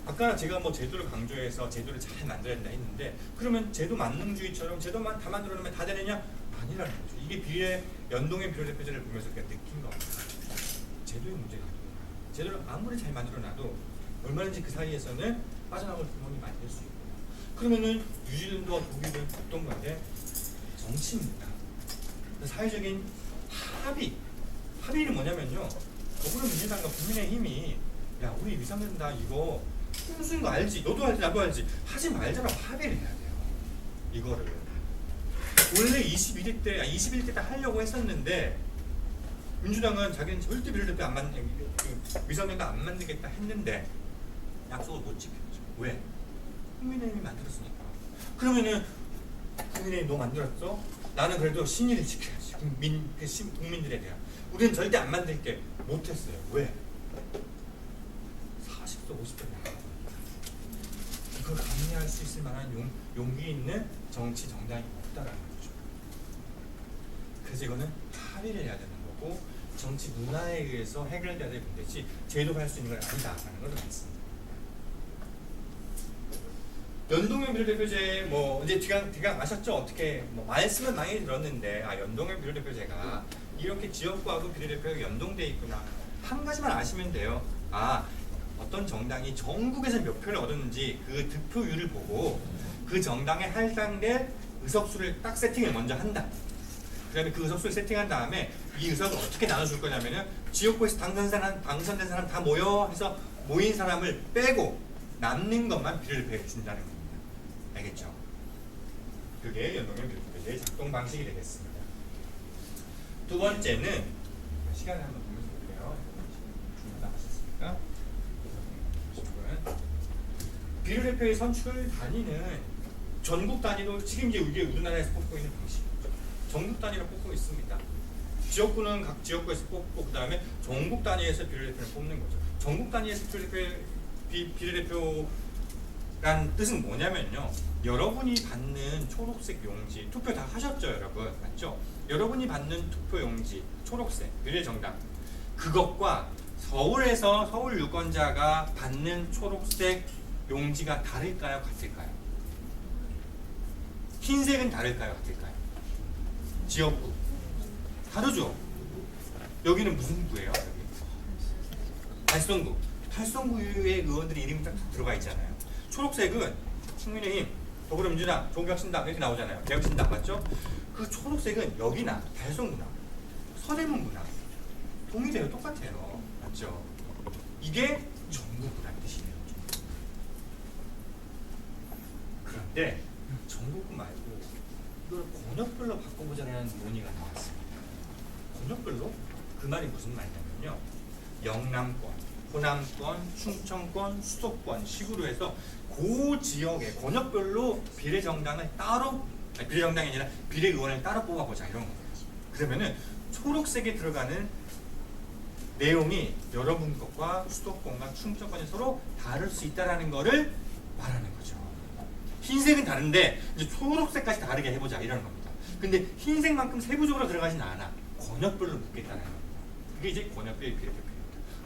아까 제가 뭐 제도를 강조해서 제도를 잘 만들어야 된다 했는데 그러면 제도 만능주의처럼 제도만 다 만들어놓으면 다 되느냐? 아니라는 거죠. 이게 연동의 비례대표제를 보면서 그냥 느낀 거 같아요. 제도의 문제가 아니구나. 제도를 아무리 잘 만들어놔도 얼마든지 그 사이에서는 빠져나갈 구멍이 만들 수 있고 그러면은 뉴질랜드와 독일은 어떤 건데 정치입니다. 사회적인 합의는 뭐냐면요. 더불어민주당과 국민의힘이 야 우리 위성정당 이거 무슨 거 알지? 너도 알지 나도 알지 하지 말자고 합의를 해야 돼요. 이거를 원래 21대 때 하려고 했었는데 민주당은 자기는 절대 비례대표 안 만들 위성정당 안 만들겠다 했는데 약속을 못 지켰죠. 왜? 국민의힘이 만들었으니까. 그러면은 국민의힘 너 만들었어? 나는 그래도 신의를 지켜야지. 국민들에 대한. 우리는 절대 안 만들게 못했어요. 왜? 40도 50도 나가. 이걸 감내할 수 있을 만한 용기 있는 정치 정당이 없다라는 거죠. 그래서 이거는 합의를 해야 되는 거고 정치 문화에 의해서 해결돼야 될 문제지 제도가 할 수 있는 건 아니다라는 걸 말씀드립니다. 연동형 비례대표제 뭐 이제 대강 아셨죠? 어떻게 뭐 말씀은 많이 들었는데 연동형 비례대표제가 이렇게 지역구하고 비례대표가 연동돼 있구나. 한 가지만 아시면 돼요. 어떤 정당이 전국에서 몇 표를 얻었는지 그 득표율을 보고 그 정당에 할당될 의석수를 딱 세팅을 먼저 한다. 그 다음에 그 의석수를 세팅한 다음에 이 의석을 어떻게 나눠줄 거냐면은 지역구에서 당선된 사람 다 모여 해서 모인 사람을 빼고 남는 것만 비례대표에 준다는 겁니다. 알겠죠? 그게 연동형 비례대표제의 작동 방식이 되겠습니다. 두 번째는 시간을 한번 보면서 볼게요. 주문하셨습니까? 비례대표의 선출 단위는 전국 단위로 지금 이게 우리나라에서 뽑고 있는 방식이죠. 전국 단위로 뽑고 있습니다. 지역구는 각 지역구에서 뽑고 그 다음에 전국 단위에서 비례대표를 뽑는 거죠. 전국 단위에서 비례대표란 뜻은 뭐냐면요. 여러분이 받는 초록색 용지, 투표 다 하셨죠, 여러분? 맞죠? 여러분이 받는 투표 용지, 초록색, 비례정당. 그것과 서울에서 서울 유권자가 받는 초록색 용지가 다를까요? 같을까요? 흰색은 다를까요? 같을까요? 지역구. 다르죠? 여기는 무슨 구예요? 여기. 달성구. 달성구의 의원들이 이름이 딱 들어가 있잖아요. 초록색은 국민의힘, 더불어민주당, 조국혁신당 이렇게 나오잖아요. 개혁신당 맞죠? 그 초록색은 여기나 달성구나 서대문구나 동의돼요. 똑같아요. 맞죠? 이게 전국구라는 뜻이에요. 그런데 전국구 말고 이걸 권역별로 바꿔보자는 논의가 나왔습니다. 권역별로? 그 말이 무슨 말이냐면요. 영남권, 호남권, 충청권, 수도권 식으로 해서 그 지역의 권역별로 비례정당을 따로 비례정당이 아니라 비례의원을 따로 뽑아보자 이런 겁니다. 그러면은 초록색에 들어가는 내용이 여러분 것과 수도권과 충청권이 서로 다를 수 있다라는 거를 말하는 거죠. 흰색은 다른데 이제 초록색까지 다르게 해보자 이러는 겁니다. 근데 흰색만큼 세부적으로 들어가진 않아. 권역별로 묻겠다는 겁니다. 그게 이제 권역별 비례대표입니다.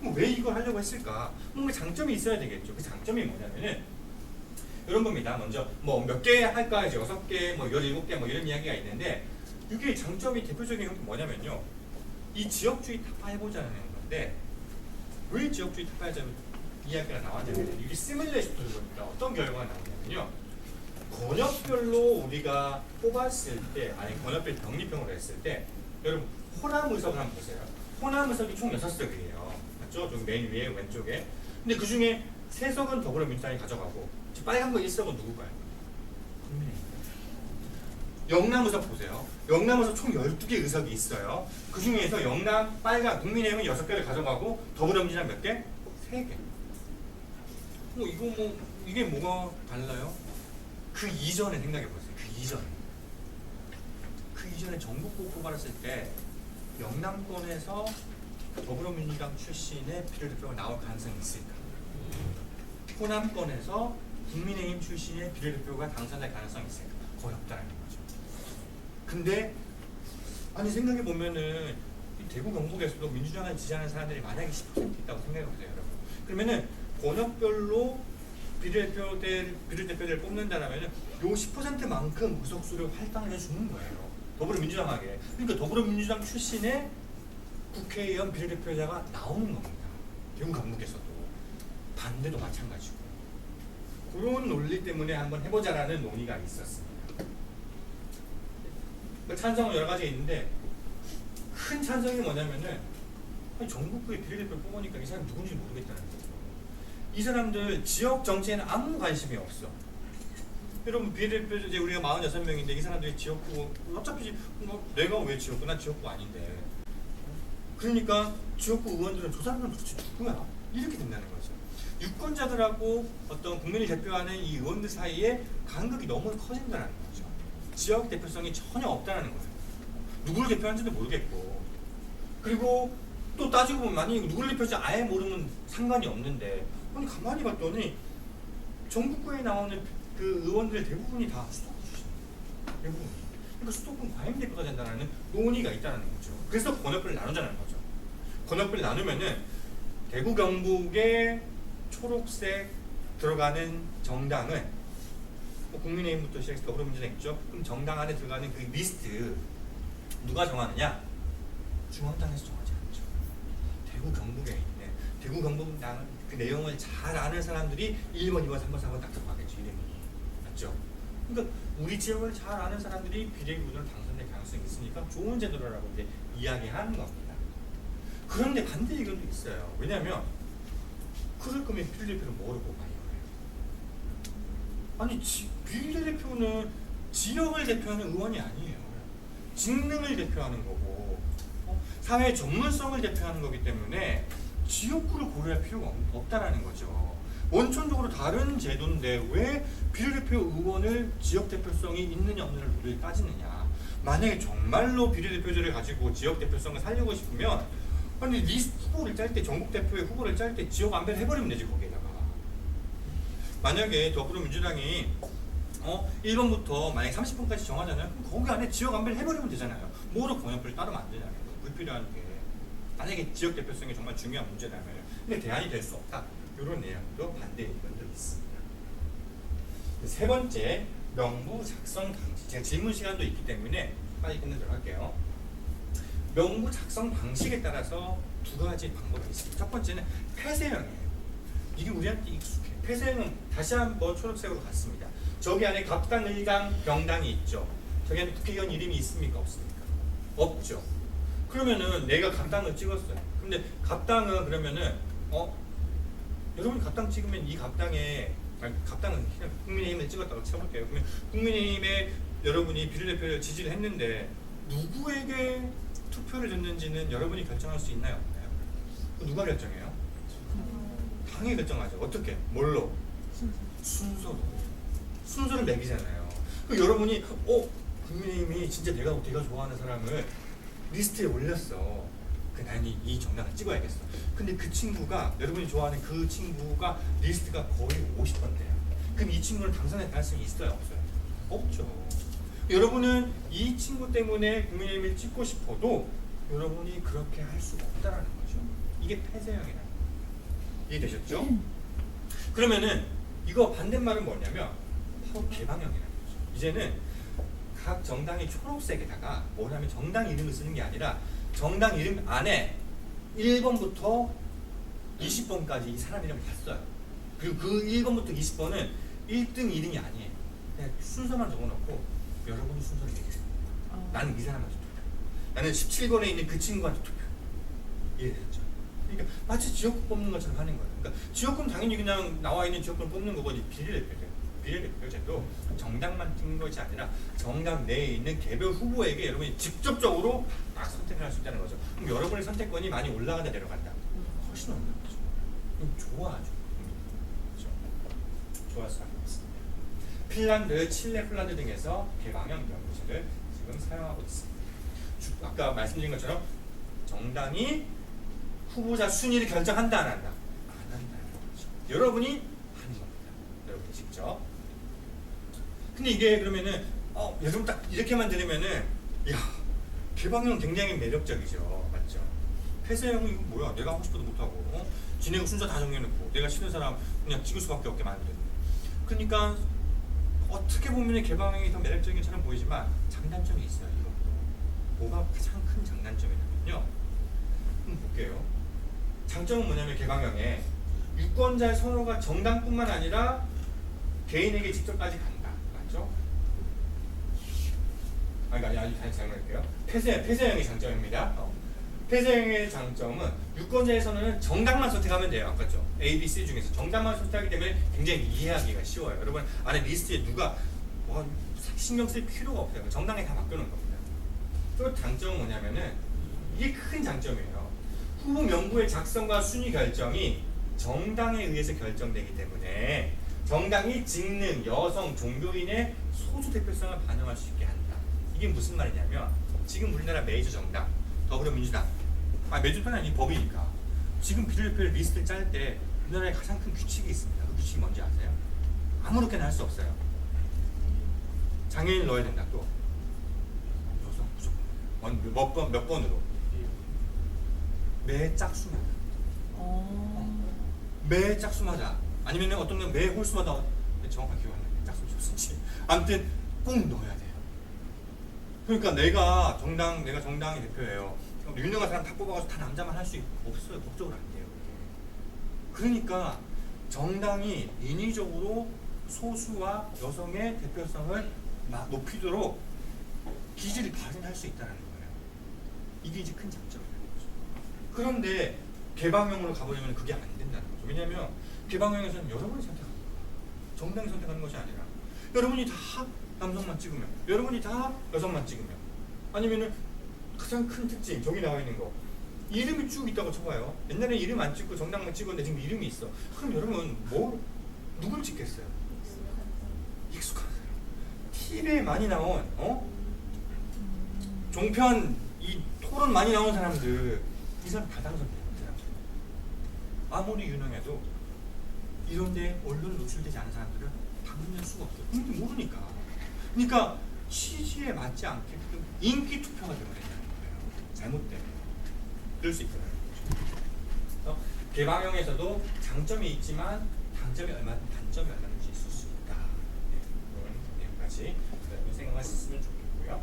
그럼 왜 이걸 하려고 했을까? 뭔가 장점이 있어야 되겠죠. 그 장점이 뭐냐면은 이런 겁니다. 먼저 뭐 몇 개 할까? 이제 6개, 뭐 17개 뭐 이런 이야기가 있는데 이게 장점이 대표적인 게 뭐냐면요. 이 지역주의 타파해보자는 건데 왜 지역주의 타파하자는 이야기가 나왔냐면 이게 시뮬레이션을 보니까 어떤 결과가 나오냐면요. 권역별로 우리가 뽑았을 때 아니 권역별 병립형으로 했을 때 여러분 호남 의석을 한번 보세요. 호남 의석이 총 6석이에요. 맞죠? 좀 맨 위에 왼쪽에. 근데 그 중에 3석은 더불어민주당이 가져가고 빨간 거 1석은 누굴까요? 국민의힘. 영남 의석 보세요. 영남 의석 총 12개 의석이 있어요. 그 중에서 영남 빨간 국민의힘은 6개를 가져가고 더불어민주당 몇 개? 3개. 이게 뭐가 달라요? 그 이전에 생각해 보세요. 그 이전에 전국구 뽑았을 때 영남권에서 더불어민주당 출신의 비례대표가 나올 가능성이 있을까? 호남권에서 국민의힘 출신의 비례대표가 당선될 가능성이 있을까? 거의 없다는 거죠. 근데 아니 생각해 보면은 대구 경북에서도 민주당을 지지하는 사람들이 만약에 10% 있다고 생각해 보세요, 여러분. 그러면은 권역별로 비례대표들을 뽑는다라면은 요 10%만큼 의석수를 할당을 해주는 거예요. 더불어민주당하게. 그러니까 더불어민주당 출신의 국회의원 비례대표자가 나오는 겁니다. 대구 경북에서도 반대도 마찬가지고. 그런 논리 때문에 한번 해보자라는 논의가 있었습니다. 찬성은 여러 가지 있는데 큰 찬성이 뭐냐면은 전국구에 비례대표 뽑으니까 이 사람 누군지 모르겠다는 거죠. 이 사람들 지역 정치에는 아무 관심이 없어. 여러분 비례대표 이제 우리가 46명인데 이 사람들이 지역구 어차피 내가 왜 지역구? 난 지역구 아닌데. 그러니까 지역구 의원들은 저 사람은 도대체 누구야? 이렇게 된다는 거죠. 유권자들하고 어떤 국민을 대표하는 이 의원들 사이에 간극이 너무 커진다는 거죠. 지역 대표성이 전혀 없다는 거예요. 누구를 대표하는지도 모르겠고, 그리고 또 따지고 보면 만약에 누구를 대표할지 아예 모르면 상관이 없는데, 아니 가만히 봤더니 전국구에 나오는 그 의원들 대부분이 다 수도권 출신입니다. 대부분이. 그러니까 수도권 과잉 대표가 된다는 논의가 있다는 거죠. 그래서 권역별을 나누자는 거죠. 권역별을 나누면은 대구 경북의 초록색 들어가는 정당은 국민의힘부터 시작해서 더불어민주당 있죠. 그럼 정당 안에 들어가는 그 리스트 누가 정하느냐? 중앙당에서 정하지 않죠. 대구 경북에 있네. 대구 경북당은 그 내용을 잘 아는 사람들이 1번, 2번, 3번, 4번 딱 들어가겠죠. 이름이. 맞죠? 그러니까 우리 지역을 잘 아는 사람들이 비례구를 당선될 가능성이 있으니까 좋은 제도라고 이제 이야기하는 겁니다. 그런데 반대 의견도 있어요. 왜냐하면 그럴 거면 비례대표를 뭐로 뽑아요? 아니 비례대표는 지역을 대표하는 의원이 아니에요. 직능을 대표하는 거고 사회 전문성을 대표하는 거기 때문에 지역구를 고려할 필요가 없다라는 거죠. 원천적으로 다른 제도인데 왜 비례대표 의원을 지역 대표성이 있느냐 없느냐를 우리를 따지느냐. 만약에 정말로 비례대표제를 가지고 지역 대표성을 살리고 싶으면 아니 리스트 후보를 짤 때 전국 대표의 후보를 짤 때 지역 안배를 해버리면 되지. 거기에다가 만약에 더불어민주당이 1번부터 만약에 30번까지 정하잖아요. 그럼 거기 안에 지역 안배를 해버리면 되잖아요. 뭐로 권역별을 따로 만드냐는 거. 불필요한 게 만약에 지역 대표성이 정말 중요한 문제라면 근데 대안이 될 수 없다. 이런 내용도 반대 의견도 있습니다. 세 번째, 명부 작성 방식. 제가 질문 시간도 있기 때문에 빨리 끝내도록 할게요. 명부 작성 방식에 따라서 두 가지 방법이 있습니다. 첫 번째는 폐쇄형이에요. 이게 우리한테 익숙해. 폐쇄형은 다시 한번 초록색으로 갔습니다. 저기 안에 갑당, 일당, 병당이 있죠. 저기 안에 국회의원 이름이 있습니까? 없습니까? 없죠. 그러면은 내가 갑당을 찍었어요. 근데 갑당은 그러면은 여러분이 갑당 찍으면 이 갑당에 갑당은 그냥 국민의힘을 찍었다고 쳐볼게요. 그러면 국민의힘에 여러분이 비례대표를 지지를 했는데 누구에게 투표를 줬는지는 여러분이 결정할 수 있나요? 없나요? 누가 결정해요? 당이 결정하죠. 어떻게? 뭘로? 순서로. 순서를 매기잖아요. 그 여러분이 국민의힘이 진짜 내가 좋아하는 사람을 리스트에 올렸어. 난 이 정당을 찍어야겠어. 근데 그 친구가 여러분이 좋아하는 그 친구가 리스트가 거의 50번대야. 그럼 이 친구는 당선할 가능성이 있어요? 없어요? 없죠. 여러분은 이 친구 때문에 국민의힘을 찍고 싶어도 여러분이 그렇게 할 수가 없다라는 거죠. 이게 폐쇄형이라는 거예요. 이해되셨죠? 그러면은 이거 반대말은 뭐냐면 바로 개방형이라는 거죠. 이제는 각 정당이 초록색에다가 뭐냐면 정당 이름을 쓰는 게 아니라 정당 이름 안에 1번부터 20번까지 이 사람 이름을 다 써요. 그리고 그 1번부터 20번은 1등, 2등이 아니에요. 그냥 순서만 적어놓고 여러분이 순서를 얘기해요. 나는 이 사람한테 투표. 나는 17번에 있는 그 친구한테 투표. 이해되죠? 그러니까 마치 지역구 뽑는 것처럼 하는 거예요. 그러니까 지역구는 당연히 그냥 나와 있는 지역구를 뽑는 거고 비례대표제도 정당만 찍는 것이 아니라 정당 내에 있는 개별 후보에게 여러분이 직접적으로 딱 선택을 할 수 있다는 거죠. 그럼 여러분의 선택권이 많이 올라간다 내려간다? 훨씬 올라가죠. 그럼 좋아하죠. 그렇죠? 좋아할 수밖에 없습니다. 핀란드, 칠레, 폴란드 등에서 개방형 명부제를 지금 사용하고 있습니다. 아까 말씀드린 것처럼 정당이 후보자 순위를 결정한다 안 한다? 안 한다는 거죠. 여러분이 하는 겁니다. 여러분이 직접. 근데 이게 그러면은 여러분 딱 이렇게만 들으면은 야 개방형 굉장히 매력적이죠. 맞죠? 폐쇄형은 이거 뭐야? 내가 하고 싶어도 못하고 지네가 순서 다 정해놓고 내가 싫은 사람 그냥 찍을 수밖에 없게 만드는. 그러니까 어떻게 보면 개방형이 더 매력적인 것처럼 보이지만 장단점이 있어요. 이것도. 뭐가 가장 큰 장단점이냐면요. 한번 볼게요. 장점은 뭐냐면 개방형에 유권자의 선호가 정당뿐만 아니라 개인에게 직접까지 간다. 맞죠? 아니 다시 설명할게요. 폐쇄형의 장점입니다. 폐쇄형의 장점은 유권자의 선호는 정당만 선택하면 돼요. 아까죠? A, B, C 중에서 정당만 선택하기 때문에 굉장히 이해하기가 쉬워요. 여러분 안에 리스트에 누가 신경 쓸 필요가 없어요. 정당에 다 맡겨놓은 겁니다. 또 장점은 뭐냐면은 이게 큰 장점이에요. 후보 명부의 작성과 순위 결정이 정당에 의해서 결정되기 때문에 정당이 직능, 여성, 종교인의 소수 대표성을 반영할 수 있게 한다. 이게 무슨 말이냐면 지금 우리나라 메이저 정당 더불어민주당 메이저는 아니 법이니까 지금 비례대표 리스트를 짤 때 우리나라에 가장 큰 규칙이 있습니다. 그 규칙이 뭔지 아세요? 아무렇게나 할 수 없어요. 장애인 넣어야 된다. 또 여성 무조건 몇 번으로 매 짝수마다 매 짝수마다 아니면 어떤 건 매 홀수마다 정확하게 기억 안 나요. 짝수 줬을지 아무튼 꼭 넣어야 돼요. 그러니까 내가 정당의 대표예요. 유능한 사람 다 뽑아가지고 다 남자만 할 수 없어요. 법적으로 안 돼요. 그러니까 정당이 인위적으로 소수와 여성의 대표성을 높이도록 기질을 발휘할 수 있다는 거예요. 이게 이제 큰 장점이라는 거죠. 그런데 개방형으로 가버리면 그게 안 된다는 거죠. 왜냐하면 개방형에서는 여러분이 선택하는 거예요. 정당이 선택하는 것이 아니라 여러분이 다 남성만 찍으면, 여러분이 다 여성만 찍으면, 아니면은 가장 큰 특징 저기 나와 있는 거 이름이 쭉 있다고 쳐봐요. 옛날에 이름 안 찍고 정당만 찍었는데 지금 이름이 있어. 그럼 여러분 누굴 찍겠어요? 익숙한 사람. TV에 많이 나온 종편 이 토론 많이 나온 사람들 이 사람 다 당선돼요. 아무리 유능해도 이런데 언론 노출되지 않은 사람들은 당선될 수가 없어요. 근데 모르니까. 그러니까 취지에 맞지 않게끔 인기 투표가 되어야 되는 거예요. 잘못되면 그럴 수 있다는 거죠. 개방형에서도 장점이 있지만 단점이 얼마든지 있을 수 있다. 그런 내용까지 여러분 생각하셨으면 좋겠고요.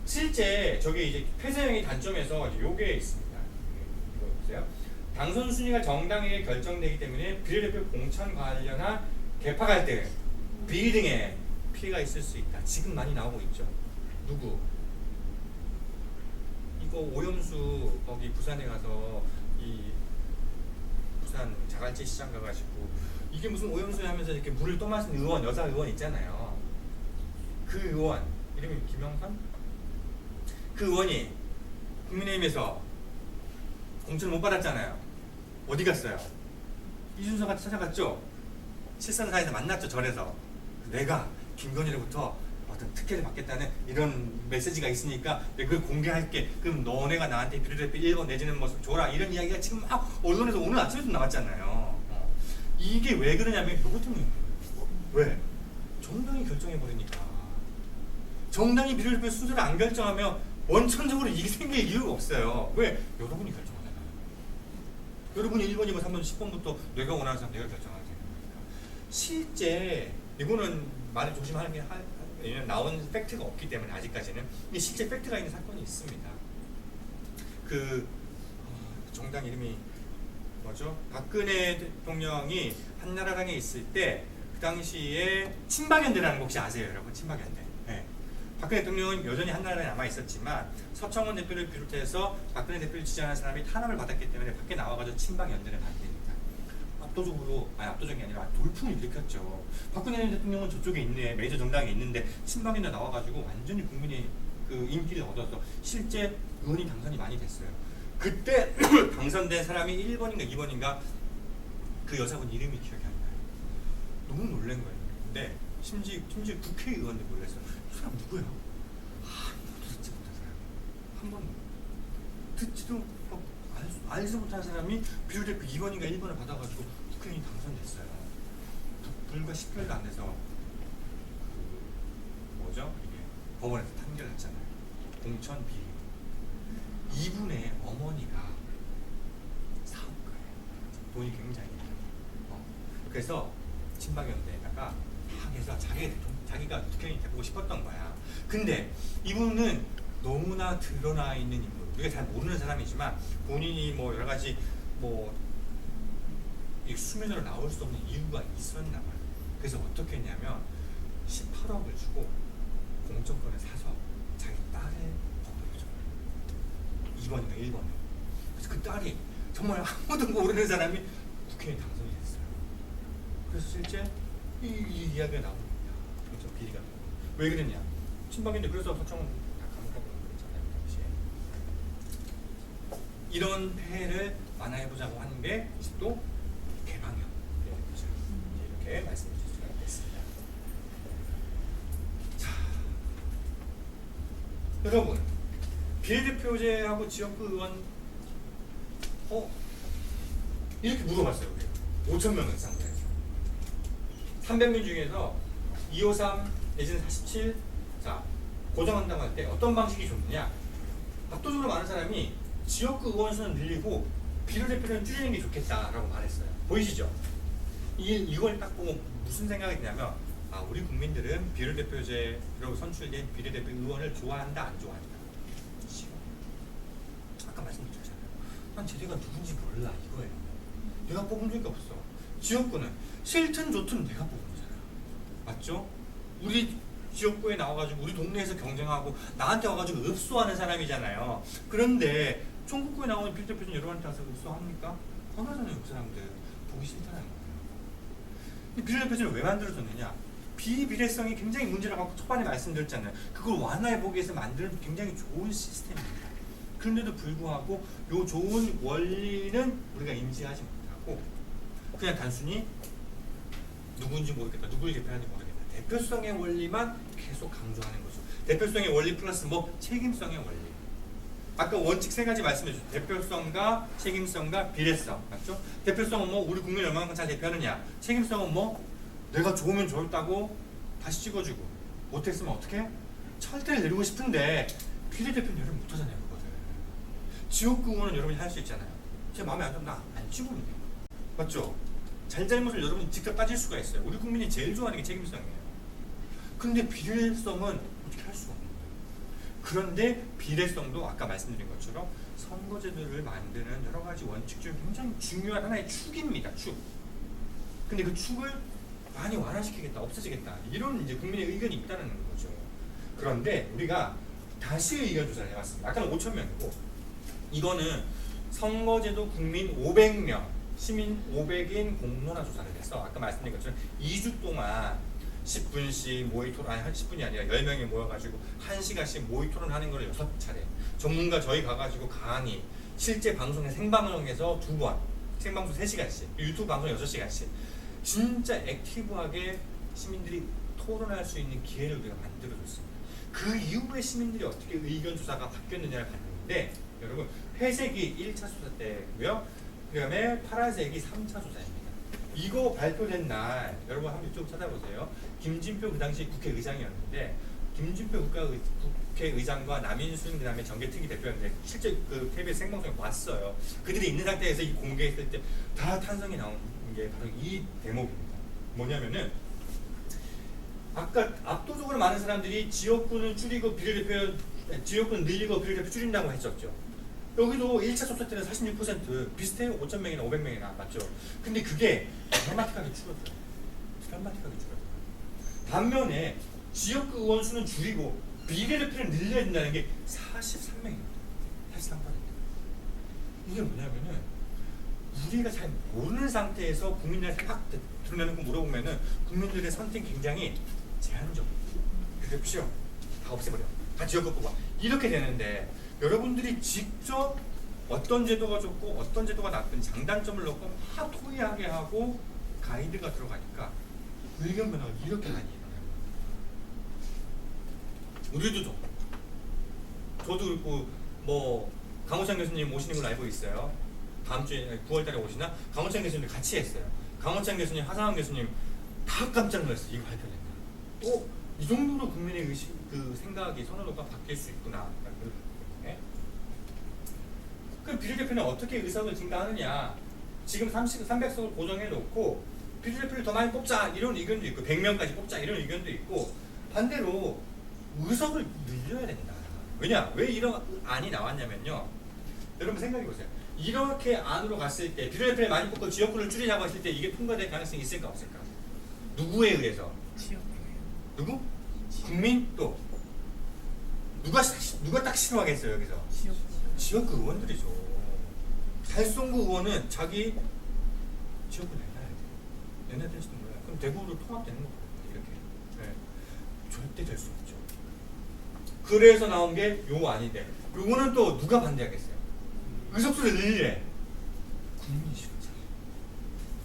실제 저게 이제 폐쇄형의 단점에서 요게 있습니다. 이거 보세요. 당선 순위가 정당에게 결정되기 때문에 비례대표 공천 관련한 개파 갈등, 비리 등의 피해가 있을 수 있다. 지금 많이 나오고 있죠. 누구? 이거 오염수 거기 부산에 가서 이 부산 자갈치 시장 가가지고 이게 무슨 오염수 하면서 이렇게 물을 떠마신 의원, 여자 의원 있잖아요. 그 의원 이름이 김영선? 그 의원이 국민의힘에서 공천을 못 받았잖아요. 어디 갔어요? 이준석한테 찾아갔죠? 칠산사에서 만났죠. 절에서 내가 김건희로부터 어떤 특혜를 받겠다는 이런 메시지가 있으니까 내가 그걸 공개할게. 그럼 너네가 나한테 비례대표 1번 내지는 모습 줘라. 이런 이야기가 지금 막 언론에서 오늘 아침에도 나왔잖아요. 이게 왜 그러냐면 누구 때문에 왜? 정당이 결정해버리니까. 정당이 비례대표 순서를 안 결정하면 원천적으로 이게 생길 이유가 없어요. 왜? 여러분이 결정하잖아요. 여러분이 1번이고 3번, 10번부터 내가 원하는 사람 내가 결정하게 되는 거니까. 실제 이거는 말을 조심하는 게 왜냐면 나온 팩트가 없기 때문에 아직까지는. 근데 실제 팩트가 있는 사건이 있습니다. 그 정당 이름이 뭐죠? 박근혜 대통령이 한나라당에 있을 때 그 당시에 친박연대라는 거 혹시 아세요, 여러분? 친박연대. 네. 박근혜 대통령은 여전히 한나라당에 남아 있었지만 서청원 대표를 비롯해서 박근혜 대표를 지지하는 사람이 탄압을 받았기 때문에 밖에 나와가지고 친박연대를 만듭니다. 압도적이 아니라 돌풍을 일으켰죠. 박근혜 대통령은 저쪽에 있네, 메이저 정당에 있는데 친박연대 나와가지고 완전히 국민의 그 인기를 얻어서 실제 의원이 당선이 많이 됐어요. 그때 당선된 사람이 1번인가 2번인가 그 여자분 이름이 기억이 안 나요. 너무 놀란 거예요. 근데 심지어 국회의원도 놀랐어요. 이 사람 누구야? 한 번도 듣지 못한 사람. 한 번도 듣지도 알지도 못한 사람이 비례대표 2번인가 1번을 받아가지고 국회의원이 당선됐어요. 불과 10개월도 안 돼서 뭐죠? 이게 법원에서 판결났잖아요. 공천 비리. 이분의 어머니가 사업가예요. 돈이 굉장히 많아요. 그래서 친박연대에다가 해서 자기가 국회의원이 되고 싶었던 거야. 근데 이분은 너무나 드러나 있는 인물. 우리가 잘 모르는 사람이지만 본인이 뭐 여러 가지 뭐 수면으로 나올 수 없는 이유가 있었나 봐요. 그래서 어떻게 했냐면 18억을 주고 공천권을 사서 자기 딸의 법으로 2번인가 1번에. 그래서 그 딸이 정말 아무도 모르는 사람이 국회의원 당선이 됐어요. 그래서 실제 이 이야기가 나옵니다. 공천 비리가. 왜 그랬냐? 친박인데 그래서 서청원 다 감옥하고 그랬잖아요. 당시에. 이런 폐해를 완화해보자고 하는 게 또 개방형. 이렇게 말씀해 주실 수가 있겠습니다. 자, 여러분 비례대표제하고 지역구 의원 이렇게 물어봤어요. 우리 5,000명을 상대해서 300명 중에서 253 내지는 47 자 고정한다고 할 때 어떤 방식이 좋느냐? 압도적으로 많은 사람이 지역구 의원 수는 늘리고 비례대표는 줄이는 게 좋겠다라고 말했어요. 보이시죠? 이걸 딱 보고 무슨 생각이 드냐면 우리 국민들은 비례대표제로 선출된 비례대표 의원을 좋아한다 안 좋아한다? 싫어. 아까 말씀드렸잖아요. 난 쟤네가 누군지 몰라 이거예요. 내가 뽑은 적이 없어. 지역구는 싫든 좋든 내가 뽑은 거잖아. 맞죠? 우리 지역구에 나와가지고 우리 동네에서 경쟁하고 나한테 와가지고 읍소하는 사람이잖아요. 그런데 총국구에 나오는 비례대표는 여러분한테 와서 읍소합니까? 화나잖아요. 그 사람들. 보기 싫다는 거예요. 이 비례대표제를 왜 만들어졌느냐? 비비례성이 굉장히 문제라고 아까 초반에 말씀드렸잖아요. 그걸 완화해보기 위해서 만드는 굉장히 좋은 시스템입니다. 그런데도 불구하고 이 좋은 원리는 우리가 인지하지 못하고 그냥 단순히 누군지 모르겠다, 누구를 대표하는지 모르겠다, 대표성의 원리만 계속 강조하는 거죠. 대표성의 원리 플러스 뭐 책임성의 원리. 아까 원칙 세 가지 말씀해주셨죠. 대표성과 책임성과 비례성. 맞죠? 대표성은 뭐 우리 국민을 얼마나 잘 대표하느냐. 책임성은 뭐 내가 좋으면 좋았다고 다시 찍어주고 못했으면 어떻게? 철퇴를 내리고 싶은데 비례대표는 여러분 못하잖아요. 그거를. 지역구 의원은 여러분이 할 수 있잖아요. 제 마음에 안 들면 나 안 찍으면 돼요. 맞죠? 잘잘못을 여러분이 직접 따질 수가 있어요. 우리 국민이 제일 좋아하는 게 책임성이에요. 근데 비례성은 어떻게 할 수가 없는 거예요. 그런데 비례성도 아까 말씀드린 것처럼 선거제도를 만드는 여러 가지 원칙 중 굉장히 중요한 하나의 축입니다. 축. 근데 그 축을 많이 완화시키겠다, 없어지겠다 이런 이제 국민의 의견이 있다는 거죠. 그런데 우리가 다시 의견 조사를 해봤습니다. 아까는 5,000명이고 이거는 선거제도 국민 500명, 시민 500인 공론화 조사를 해서 아까 말씀드린 것처럼 2주 동안 10분씩 모의 토론, 아니 10분이 아니라 10명이 모여가지고 1시간씩 모의 토론하는 걸 6차례 전문가 저희 가가지고 강의 실제 방송에 생방송에서 2번 생방송 3시간씩 유튜브 방송 6시간씩 진짜 액티브하게 시민들이 토론할 수 있는 기회를 우리가 만들어줬습니다. 그 이후에 시민들이 어떻게 의견 조사가 바뀌었느냐를 봤는데 여러분 회색이 1차 조사 때고요. 그 다음에 파란색이 3차 조사입니다. 이거 발표된 날 여러분 한번 유튜브 찾아보세요. 김진표 그 당시 국회의장이었는데 김진표 국회의장과 남인순 그다음에 정계특위 대표였는데 실제 그 KBS 생방송에 왔어요. 그들이 있는 상태에서 이 공개했을 때 다 탄성이 나온 게 바로 이 대목입니다. 뭐냐면은 아까 압도적으로 많은 사람들이 지역구는 줄이고 지역구는 늘리고 비례대표 줄인다고 했었죠. 여기도 1차 접수 때는 46% 비슷해요. 5,000명이나 500명이나 맞죠. 근데 그게 드라마틱하게 줄었어요. 반면에 지역구 의원 수는 줄이고 비례대표를 늘려야 된다는 게 43명입니다. 43%. 이게 뭐냐면은 우리가 잘 모르는 상태에서 국민들한테 팍 드러내는 거 물어보면은 국민들의 선택 굉장히 제한적. 그렇죠. 다 없애버려. 다 지역구 뽑아. 이렇게 되는데 여러분들이 직접 어떤 제도가 좋고 어떤 제도가 나쁜 장단점을 넣고 막 토의하게 하고 가이드가 들어가니까 의견 변화가 이렇게 많이 일어나요. 우리도 저도 그렇고 뭐 강호찬 교수님 오시는 걸 알고 있어요. 다음 주에 9월달에 오시나 강호찬 교수님 같이 했어요. 강호찬 교수님, 하상원 교수님 다 깜짝 놀랐어요. 이거 발표된다. 이 정도로 국민의 의식, 그 생각이 선호도가 바뀔 수 있구나. 그럼 비례대표는 어떻게 의석을 증가하느냐? 지금 300석을 고정해 놓고 비례대표를 더 많이 뽑자 이런 의견도 있고 100명까지 뽑자 이런 의견도 있고 반대로 의석을 늘려야 된다. 왜냐? 왜 이런 안이 나왔냐면요. 여러분 생각해 보세요. 이렇게 안으로 갔을 때 비례대표를 많이 뽑고 지역구를 줄이자고 했을 때 이게 통과될 가능성이 있을까 없을까? 누구에 의해서? 누구? 국민 또 누가 딱 싫어하겠어요 여기서? 지역구 의원들이죠. 달성구 의원은 자기 지역구 내놔야 돼. 내놔야 될지도 몰라요. 그럼 대구로 통합되는 거거든요. 이렇게. 네. 절대 될 수 없죠. 그래서 나온 게 요 안인데 요거는 또 누가 반대하겠어요? 의석수를 늘리래. 국민이 싫어서.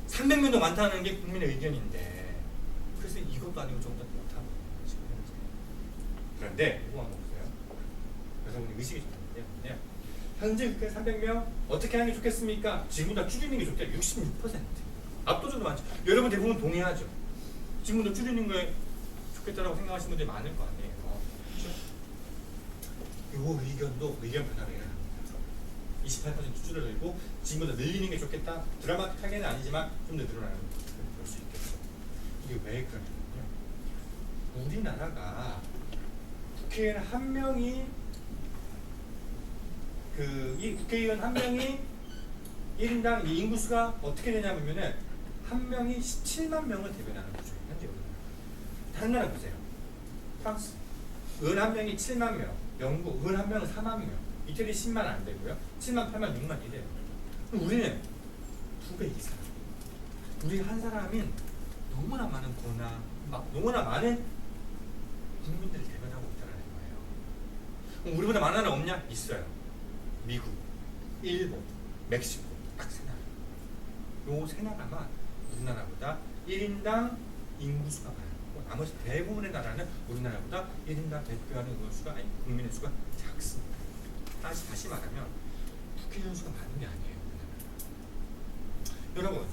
300명도 많다는 게 국민의 의견인데 그래서 이것도 아니고 좀 더 못하는 거예요. 지금 현재. 그런데 이거 한번 보세요. 여러분이 의식이 좀 있는데요. 현재 국회 300명 어떻게 하는 게 좋겠습니까? 지금보다 줄이는 게 좋다. 66%. 압도적으로 많죠. 여러분 대부분 동의하죠. 지금보다 줄이는 거에 좋겠다라고 생각하시는 분들이 많을 거 아니에요. 그렇죠? 이 의견도 의견 변화가 일어납니다. 28% 줄어들고 지금보다 늘리는 게 좋겠다. 드라마틱하게는 아니지만 좀 더 늘어나는 걸 수 있겠죠. 이게 왜 그러냐면요. 우리나라가 국회의원 한 명이 이 국회의원 한 명이 1인당 이 인구수가 어떻게 되냐면은 한 명이 17만 명을 대변하는 거죠. 현재 우리나라. 다른 나라 보세요. 프랑스 의원 한 명이 7만 명, 영국 의원 한 명은 4만 명, 이태리 10만 안 되고요. 7만, 8만, 6만 이래요. 그럼 우리는 2배 이상. 우리 한 사람인 너무나 많은 권한, 너무나 많은 국민들을 대변하고 있다는 거예요. 그럼 우리보다 많은 나라 없냐? 있어요. 미국, 일본, 멕시코 딱 세 나라. 요 세 나라만 우리나라보다 1인당 인구수가 많고 나머지 대부분의 나라는 우리나라보다 1인당 대표하는 인구수가 아니 국민의 수가 작습니다. 다시 말하면 국회의원 수가 많은 게 아니에요. 여러분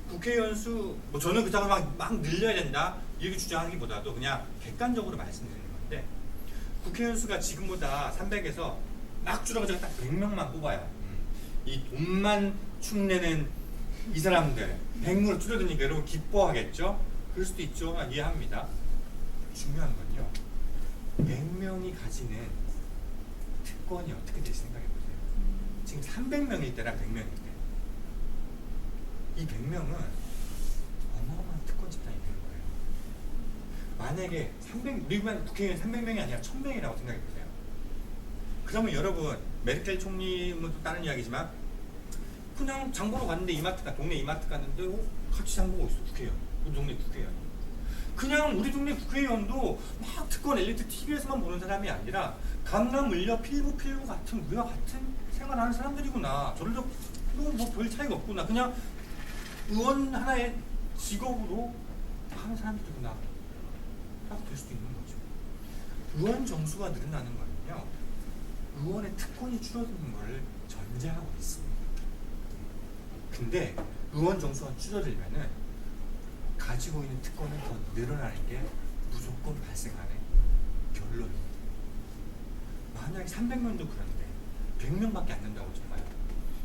국회의원 수 저는 그렇다고 막 늘려야 된다 이렇게 주장하기보다도 그냥 객관적으로 말씀드리는 건데 국회의원 수가 지금보다 300에서 막 줄어가지고 딱 100명만 뽑아요. 이 돈만 축내는 이 사람들 100명으로 줄어드니까 여러분 기뻐하겠죠? 그럴 수도 있죠. 이해합니다. 중요한 건요. 100명이 가지는 특권이 어떻게 될지 생각해보세요. 지금 300명일 때랑 100명일 때 이 100명은 어마어마한 특권 집단이 되는 거예요. 만약에 미국의 국회의원 300명이 아니라 1000명이라고 생각해보세요. 그러면 여러분 메르켈 총리는 또 다른 이야기지만 그냥 장 보러 갔는데 동네 이마트 갔는데 같이 장 보고 있어. 국회의원. 우리 동네 국회의원. 그냥 우리 동네 국회의원도 막 특권 엘리트 TV에서만 보는 사람이 아니라 강남 을려 필구 같은 우리와 같은 생활하는 사람들이구나. 저들도 뭐 별 차이가 없구나. 그냥 의원 하나의 직업으로 하는 사람들이구나. 딱 될 수도 있는 거죠. 의원 정수가 늘어나는 거는요. 의원의 특권이 줄어드는 걸 전제하고 있습니다. 근데 의원 정수가 줄어들면은 가지고 있는 특권은 더 늘어나는 게 무조건 발생하는 결론. 만약에 300명도 그런데 100명밖에 안 된다고 쳐봐요.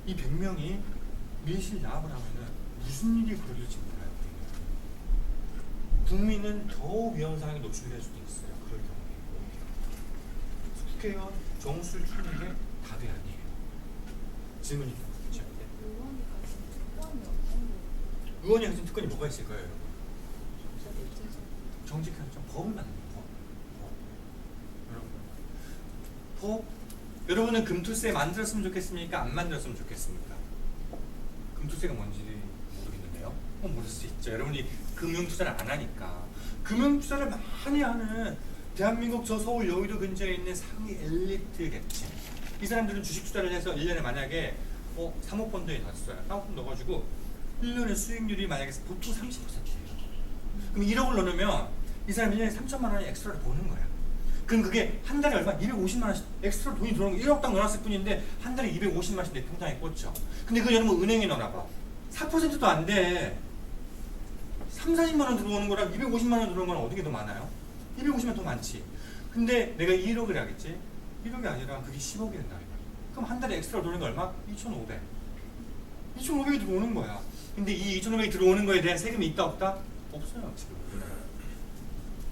이 100명이 밀실 야합을 하면은 무슨 일이 벌어질지 몰라요. 국민은 더 위험 상황에 노출될 수도 있어요. 그럴 경우에 국회의원 정수를 추는 게 답이 아니에요. 질문이 있죠. 의원이 가진 특권이 뭐가 있을까요, 여러분? 정직 결정, 법을 만드는 법. 법. 여러분은 금투세 만들었으면 좋겠습니까? 안 만들었으면 좋겠습니까? 금투세가 뭔지 모르겠는데요. 모를 수 있죠. 여러분이 금융투자를 안 하니까. 금융투자를 많이 하는 대한민국 저 서울 여의도 근처에 있는 상위 엘리트 객체. 이 사람들은 주식 투자를 해서 1년에 만약에 사모펀드에 넣었어요. 사모펀드 넣어가지고 1년의 수익률이 만약에 보통 30%예요. 그럼 1억을 넣으면 이 사람이 1년에 3천만 원이 엑스트라를 버는 거야. 그럼 그게 한 달에 얼마? 250만 원씩 엑스트라 돈이 들어오는 거 1억 딱 넣어놨을 뿐인데 한 달에 250만 원씩 내 통장에 꽂죠. 근데 그 여러분 은행에 넣어놔봐. 4%도 안 돼. 3, 40만 원 들어오는 거랑 250만 원 들어오는 거랑 어느 게 더 많아요? 250만 더 많지. 근데 내가 1억을 하겠지? 1억이 아니라 그게 10억이 된다. 그럼 한 달에 엑스트라 들어오는 거 얼마? 2,500. 2,500이 들어오는 거야. 근데 이 2,500이 들어오는 거에 대한 세금이 있다 없다? 없어요 지금.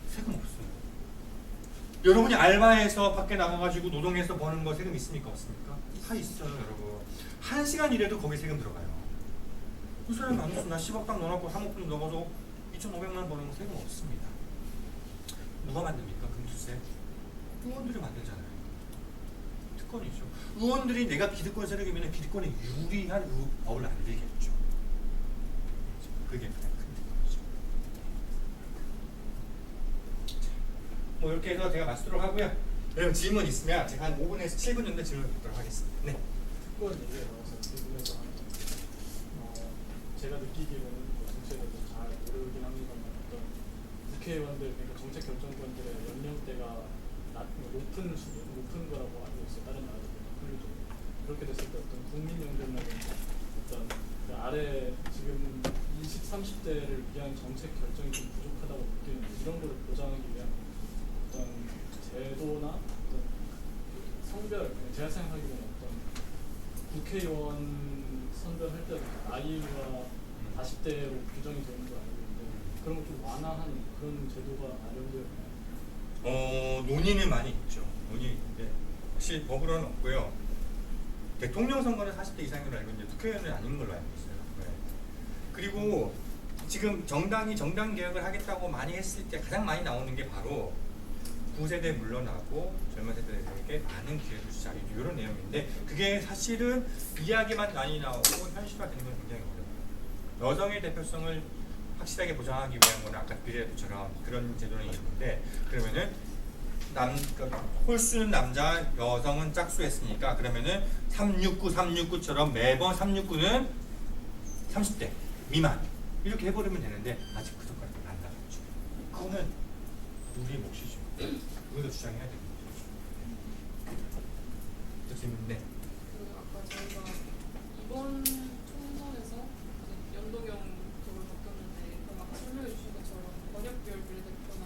세금 없어요. 여러분이 알바해서 밖에 나가가지고 노동해서 버는 거 세금 있습니까 없습니까? 다 있어요 여러분. 1시간 일해도 거기 세금 들어가요. 이 사람이 안 했어. 나 10억 딱 넣어놓고 사모펀드 넣어서 2,500만 원 버는 거 세금 없습니다. 누가 만듭니까? 금투세? 의원들이 만들잖아요. 특권이죠. 의원들이 내가 기득권 세력이면 기득권에 유리한 법을 만들겠죠. 그게 가장 큰 특권이죠. 뭐 이렇게 해서 제가 마치도록 하고요. 여러분 질문 있으면 제가 한 5분에서 7분 정도 질문 받도록 하겠습니다. 네. 특권 얘기가 나와서 부분에서 제가 느끼기로는 정치에 대해서 잘 모르긴 합니다만 어떤 국회의원들 그러니까 정책 결정권들의 연령대가 높은 거라고 알고 있어요. 다른 나라들 분류적으로 그렇게 됐을 때 어떤 국민연금이라든지 어떤 그 아래 지금 20, 30대를 위한 정책 결정이 좀 부족하다고 느끼는데 이런 걸 보장하기 위한 어떤 제도나 어떤 성별 제가 생각하기로는 어떤 국회의원 선별할 때 나이와 40대로 규정이 되는 걸 알고 있는데 그런 걸 좀 완화하는 그런 제도가 마련되어 있나요? 논의는 많이 있죠. 논의는 있는데 사실 법으로는 없고요. 대통령 선거는 40대 이상으로 알고 있는데 국회의원은 아닌 걸로 알고 있어요. 네. 그리고 지금 정당이 정당 개혁을 하겠다고 많이 했을 때 가장 많이 나오는 게 바로 9세대 물러나고 젊은 세대들에게 많은 기회를 주자 이런 내용인데 그게 사실은 이야기만 많이 나오고 현실화되는 건 굉장히 어려워요. 여성의 대표성을 확실하게 보장하기 위한 거는 아까 비례도처럼 그런 제도는 있는데 그러면은 홀수는 남자, 여성은 짝수했으니까 그러면은 369처럼 매번 369는 30대 미만 이렇게 해버리면 되는데 아직 그 전까지 안 나갔죠. 그거는 우리의 몫이죠. 우리가 주장해야 됩니다. 네. 아까 저희가 이번 총선에서 연동형 쪽을 바뀌었는데 그럼 아까 설명해 주신 것처럼 권역별 비례대표나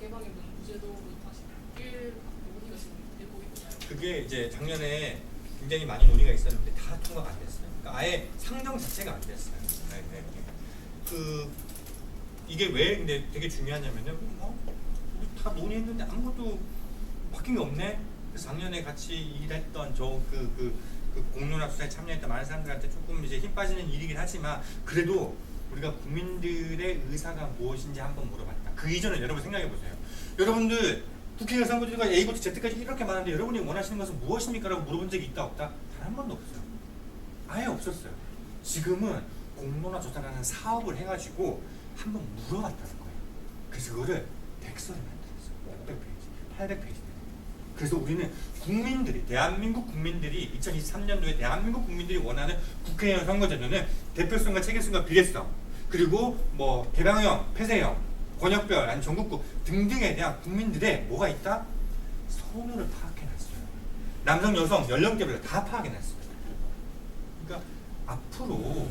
개방의 무제도로 다시 바뀔 논의가 지금 되고 있나요? 그게 이제 작년에 굉장히 많이 논의가 있었는데 다 통과가 안 됐어요. 그러니까 아예 상정 자체가 안 됐어요. 네. 이게 왜 근데 되게 중요하냐면은 우리 다 논의했는데 아무것도 바뀐 게 없네. 그래서 작년에 같이 일했던 그 공론화 수사에 참여했던 많은 사람들한테 조금 이제 힘 빠지는 일이긴 하지만 그래도 우리가 국민들의 의사가 무엇인지 한번 물어봤다. 그 이전에 여러분 생각해 보세요. 여러분들 국회의원 선거제도가 A부터 Z까지 이렇게 많은데 여러분이 원하시는 것은 무엇입니까? 라고 물어본 적이 있다 없다? 단 한 번도 없어요. 아예 없었어요. 지금은 공론화 조사라는 사업을 해가지고 한번 물어봤다는 거예요. 그래서 그거를 백서를 만들었어요. 800페이지. 그래서 우리는 국민들이 대한민국 국민들이 2023년도에 대한민국 국민들이 원하는 국회의원 선거제도는 대표성과 체계성과 비례성 그리고 뭐 개방형, 폐쇄형, 권역별, 아니 전국구 등등에 대한 국민들의 뭐가 있다? 선호를 파악해놨어요. 남성, 여성, 연령대별로 다 파악해놨어요. 그러니까 앞으로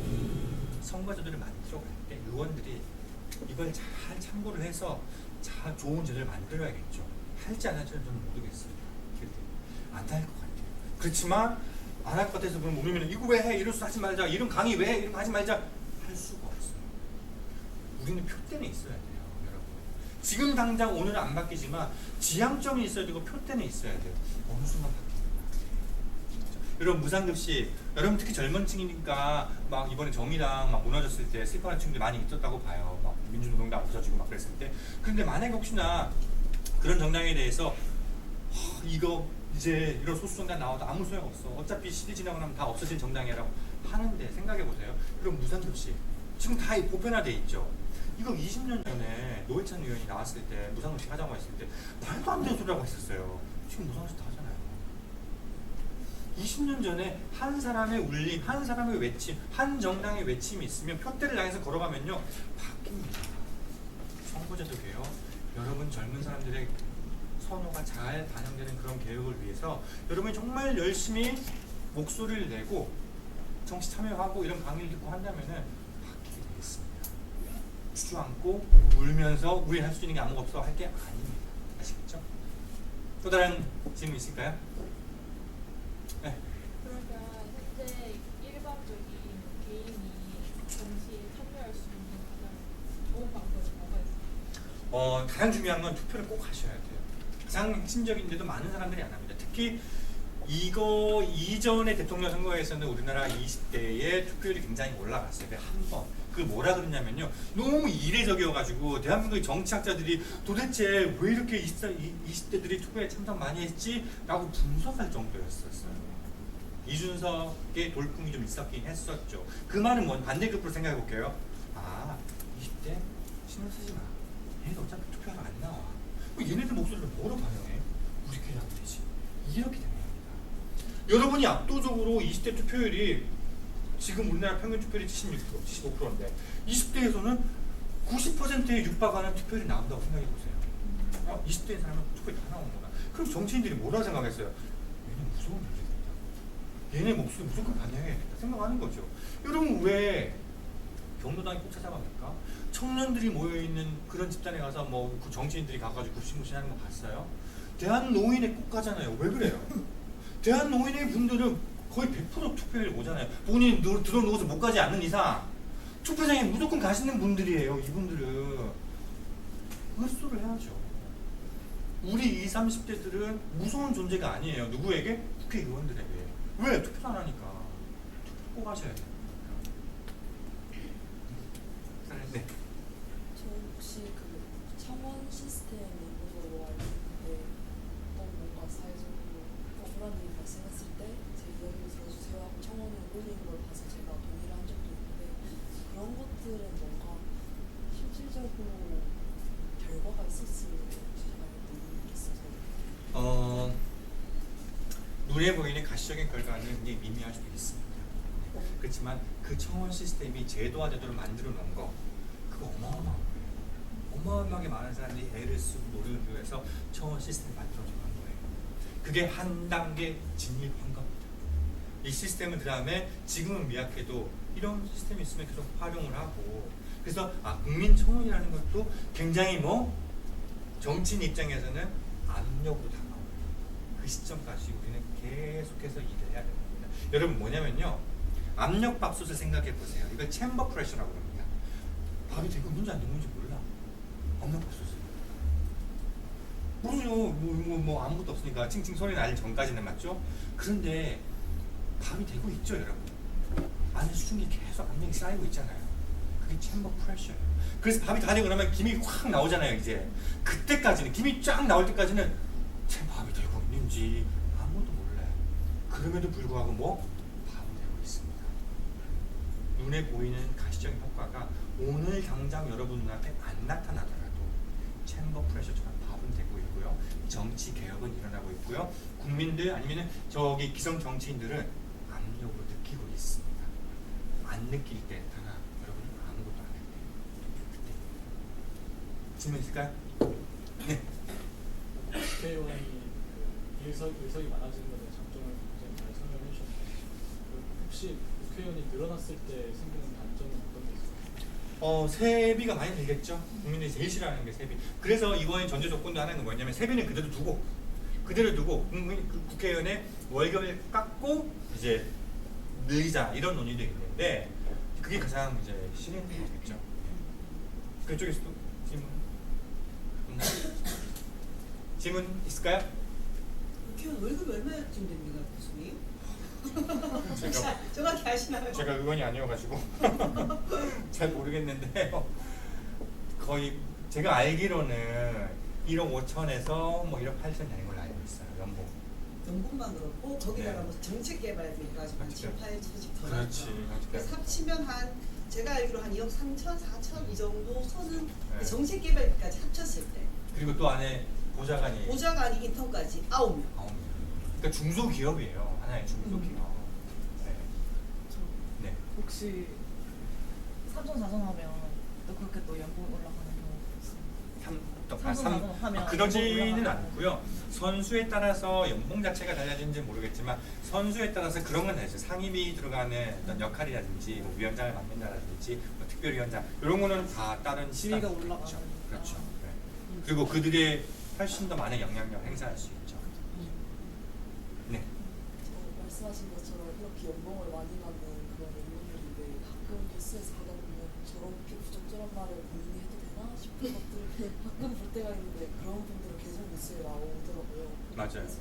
선거제도를 만들어갈 때 의원들이 이걸 잘 참고를 해서 잘 좋은 제도를 만들어야겠죠. 할지 안 할지는 저는 모르겠어요. 안 할 것 같아요. 그렇지만 안 할 것 같아서 그럼 우리는 이거 왜 해? 이런 수 하지 말자. 이런 강의 왜 해? 이런 거 하지 말자. 할 수가 없어요. 우리는 표대는 있어야 돼요, 여러분. 지금 당장 오늘은 안 바뀌지만 지향점이 있어야 되고 표대는 있어야 돼요. 어느 순간 바뀝니다. 여러분 무상급식, 여러분 특히 젊은 층이니까 막 이번에 정의당 막 무너졌을 때 슬퍼하는 층들이 많이 있었다고 봐요. 막 민주노동당 부서지고 막 그랬을 때. 그런데 만약에 혹시나 그런 정당에 대해서 이거 이제 이런 소수정당 나와도 아무 소용 없어. 어차피 시대 지나고 나면 다 없어진 정당이라고 하는데 생각해 보세요. 그럼 무상급식 지금 다 보편화돼 있죠. 이거 20년 전에 노회찬 의원이 나왔을 때 무상급식 하자고 했을 때 말도 안 되는 소리라고 했었어요. 지금 무상급식 다 하잖아요. 20년 전에 한 사람의 울림, 한 사람의 외침, 한 정당의 외침이 있으면 표대를 향해서 걸어가면요 바뀝니다. 선거제도 개혁, 여러분 젊은 사람들의 선호가 잘 반영되는 그런 개혁을 위해서 여러분이 정말 열심히 목소리를 내고 정치 참여하고 이런 강의를 듣고 한다면은 바뀌게 되겠습니다. 주저앉고 울면서 우리 할 수 있는 게 아무것도 없어 할 게 아닙니다. 아시겠죠? 또 다른 질문 있을까요? 네. 그러면 현재 일반적인 개인이 정치에 참여할 수 있는 가장 좋은 방법이 뭐가 있을까요? 가장 중요한 건 투표를 꼭 하셔야 돼요. 가장 핵심적인데도 많은 사람들이 안 합니다. 특히 이거 이전의 대통령 선거에서는 우리나라 20대의 투표율이 굉장히 올라갔어요. 한 번. 그 뭐라 그러냐면요. 너무 이례적이어가지고 대한민국의 정치학자들이 도대체 왜 이렇게 20대들이 투표에 참석 많이 했지? 라고 분석할 정도였었어요. 이준석의 돌풍이 좀 있었긴 했었죠. 그 말은 뭔 반대급으로 생각해 볼게요. 20대 신경 쓰지 마. 얘네들 어차피 투표하러 안 나와. 얘네들 목소리를 뭐로 반영해? 우리끼리 하면 되지. 이렇게 되는 겁니다. 여러분이 압도적으로 20대 투표율이 지금 우리나라 평균 투표율이 76%, 75%인데 20대에서는 90%에 육박하는 투표율이 나온다고 생각해 보세요. 20대인 사람은 투표율이 다 나오는구나. 그럼 정치인들이 뭐라고 생각했어요? 얘네 무서운 일이겠다. 얘네 목소리 무조건 반영해야겠다 생각하는 거죠. 여러분 왜 경로당이 꼭 찾아갑니까? 청년들이 모여있는 그런 집단에 가서 뭐 그 정치인들이 가가지고 굽신굽신하는 거 봤어요? 대한노인회 꼭 가잖아요. 왜 그래요? 대한노인회 분들은 거의 100% 투표에 오잖아요. 본인이 들어 누워서 못 가지 않는 이상 투표장에 무조건 가시는 분들이에요. 이분들은 흡수를 해야죠. 우리 20, 30대들은 무서운 존재가 아니에요. 누구에게? 국회의원들에게. 왜? 투표 안 하니까. 투표 꼭 하셔야 돼요. 네. 저 혹시 그 청원 시스템 있는 걸로 알고 있는데 뭔가 사회적으로 억울한 일 발생했을 때 제 이야기를 들어주세요 하고 청원을 올리는 걸 봐서 제가 동의를 한 적도 있는데 그런 것들은 뭔가 실질적으로 결과가 있었을 제가 모르겠어서 눈에 보이는 가시적인 결과는 굉장히 미미할 수도 있습니다. 그렇지만 그 청원 시스템이 제도화되도록 만들어 놓은 거 그거 어마어마한 거예요. 어마어마하게 많은 사람들이 애를 쓰고 노력을 기울여서 청원 시스템을 만들어준 거예요. 그게 한 단계 진입한 겁니다. 이 시스템은 그 다음에 지금은 미약해도 이런 시스템이 있으면 계속 활용을 하고 그래서 국민청원이라는 것도 굉장히 정치인 입장에서는 압력으로 다가와요. 그 시점까지 우리는 계속해서 일을 해야 됩니다. 여러분 뭐냐면요. 압력밥솥을 생각해 보세요. 이걸 챔버 프레셔라고 합니다. 밥이 되고 있는지 안 되고 있는지 몰라. 압력밥솥을. 모르죠. 아무것도 없으니까 칭칭 소리 날 전까지는 맞죠? 그런데 밥이 되고 있죠, 여러분. 안에 수증기 계속 압력이 쌓이고 있잖아요. 그게 챔버 프레셔예요. 그래서 밥이 다 되고 나면 김이 확 나오잖아요, 이제. 그때까지는 김이 쫙 나올 때까지는 제 밥이 되고 있는지 아무도 몰라요. 그럼에도 불구하고 밥은 되고 있습니다. 눈에 보이는 가시적인 효과가 오늘 당장 여러분 눈앞에 안 나타나더라도 챔버 프레셔처럼 밥은 되고 있고요. 정치 개혁은 일어나고 있고요. 국민들 아니면 저기 기성 정치인들은 압력으로 느끼고 있습니다. 안 느낄 때 하나 여러분은 아무것도 안 할 때 그때 질문 있을까요? 네. 국회의원이 그 의석이 많아지는 것에 장점을 굉장히 잘 설명해 주셨는데 혹시 국회의원이 늘어났을 때 생기는 단점은 어떤 게 있을까요? 세비가 많이 들겠죠. 국민들이 제일 싫어하는 게 세비. 그래서 이번에 전제 조건도 하나는 뭐냐면 세비는 그대로 두고 국회의원의 월급을 깎고 이제 늘리자 이런 논의도 있는데 그게 가장 이제 실행되겠죠. 그쪽에서도 질문 있을까요? 국회의원 월급이 얼마쯤 됩니까, 교수님? 제가 정확히 아시나요? 제가 의원이 아니어가지고 잘 모르겠는데요. 거의 제가 알기로는 1억 5천에서 뭐 1억 8천 되는 걸로 알고 있어요. 연봉. 연봉만 그렇고 거기다가 네. 뭐 정책개발비까지 한 7, 8천씩 더 그렇지. 나왔죠. 그래서 합치면 한 제가 알기로 한 2억 3천, 4천 이 정도 선은 네. 정책개발비까지 합쳤을 때 그리고 또 안에 보좌관이 보좌관이 인턴까지 9명. 9명. 그러니까 중소기업이에요. 하나의 중소기업. 네. 혹시 삼성 자선하면 또 그렇게 또 연봉 올라가는 경우도 있어요? 삼성 자선하면 그러지는 연봉 않고요. 선수에 따라서 연봉 자체가 달라지는지 모르겠지만 선수에 따라서 그런 건 달라요. 상임위 들어가는 어떤 역할이라든지 뭐 위원장을 맡는다든지 뭐 특별위원장 이런 거는 다 다른 지위가 시간이 올라가는 있죠. 거니까. 그렇죠. 네. 그리고 그들의 훨씬 더 많은 영향력을 행사할 수 있죠. 네. 말씀하신 것처럼 이렇게 연봉을 많이 받는 그런 의원들이 왜 가끔 뉴스에서 보다 보면 저렇게 부적절한 말을 본인이 해도 되나 싶은 것들을 가끔 볼 때가 있는데 그런 분들은 계속 뉴스에 나오더라고요. 맞아요. 그래서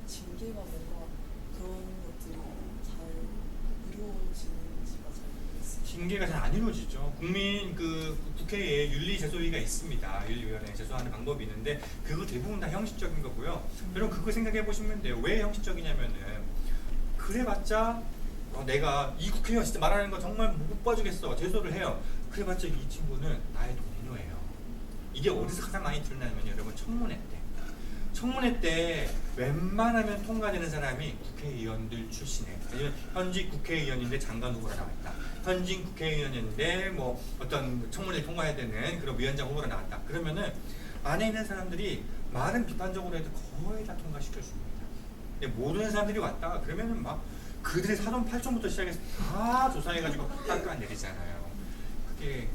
징계가 뭔가 그런 것들이 잘 이루어지는지가 잘 모르겠어요. 징계가 잘 안 이루어지죠. 국민 국회에 윤리제소위가 있습니다. 윤리위원회 제소하는 방법이 있는데 그거 대부분 다 형식적인 거고요. 여러분 그거 생각해 보시면 돼요. 왜 형식적이냐면은 그래봤자 내가 이 국회의원 진짜 말하는 거 정말 못 봐주겠어. 제소를 해요. 그래봤자 이 친구는 나의 동료예요. 이게 어디서 가장 많이 드러나냐면요. 여러분 청문회 때. 청문회 때 웬만하면 통과되는 사람이 국회의원들 출신이에요. 왜냐면 현직 국회의원인데 장관 후보로 나왔다. 현직 국회의원인데 뭐 어떤 청문회 통과해야 되는 그런 위원장 후보로 나왔다. 그러면은 안에 있는 사람들이 말은 비판적으로 해도 거의 다 통과시켜 줍니다. 근데 모르는 사람들이 왔다가 그러면은 막 그들의 사돈 팔촌부터 시작해서 다 조사해가지고 깎아내리잖아요. 그게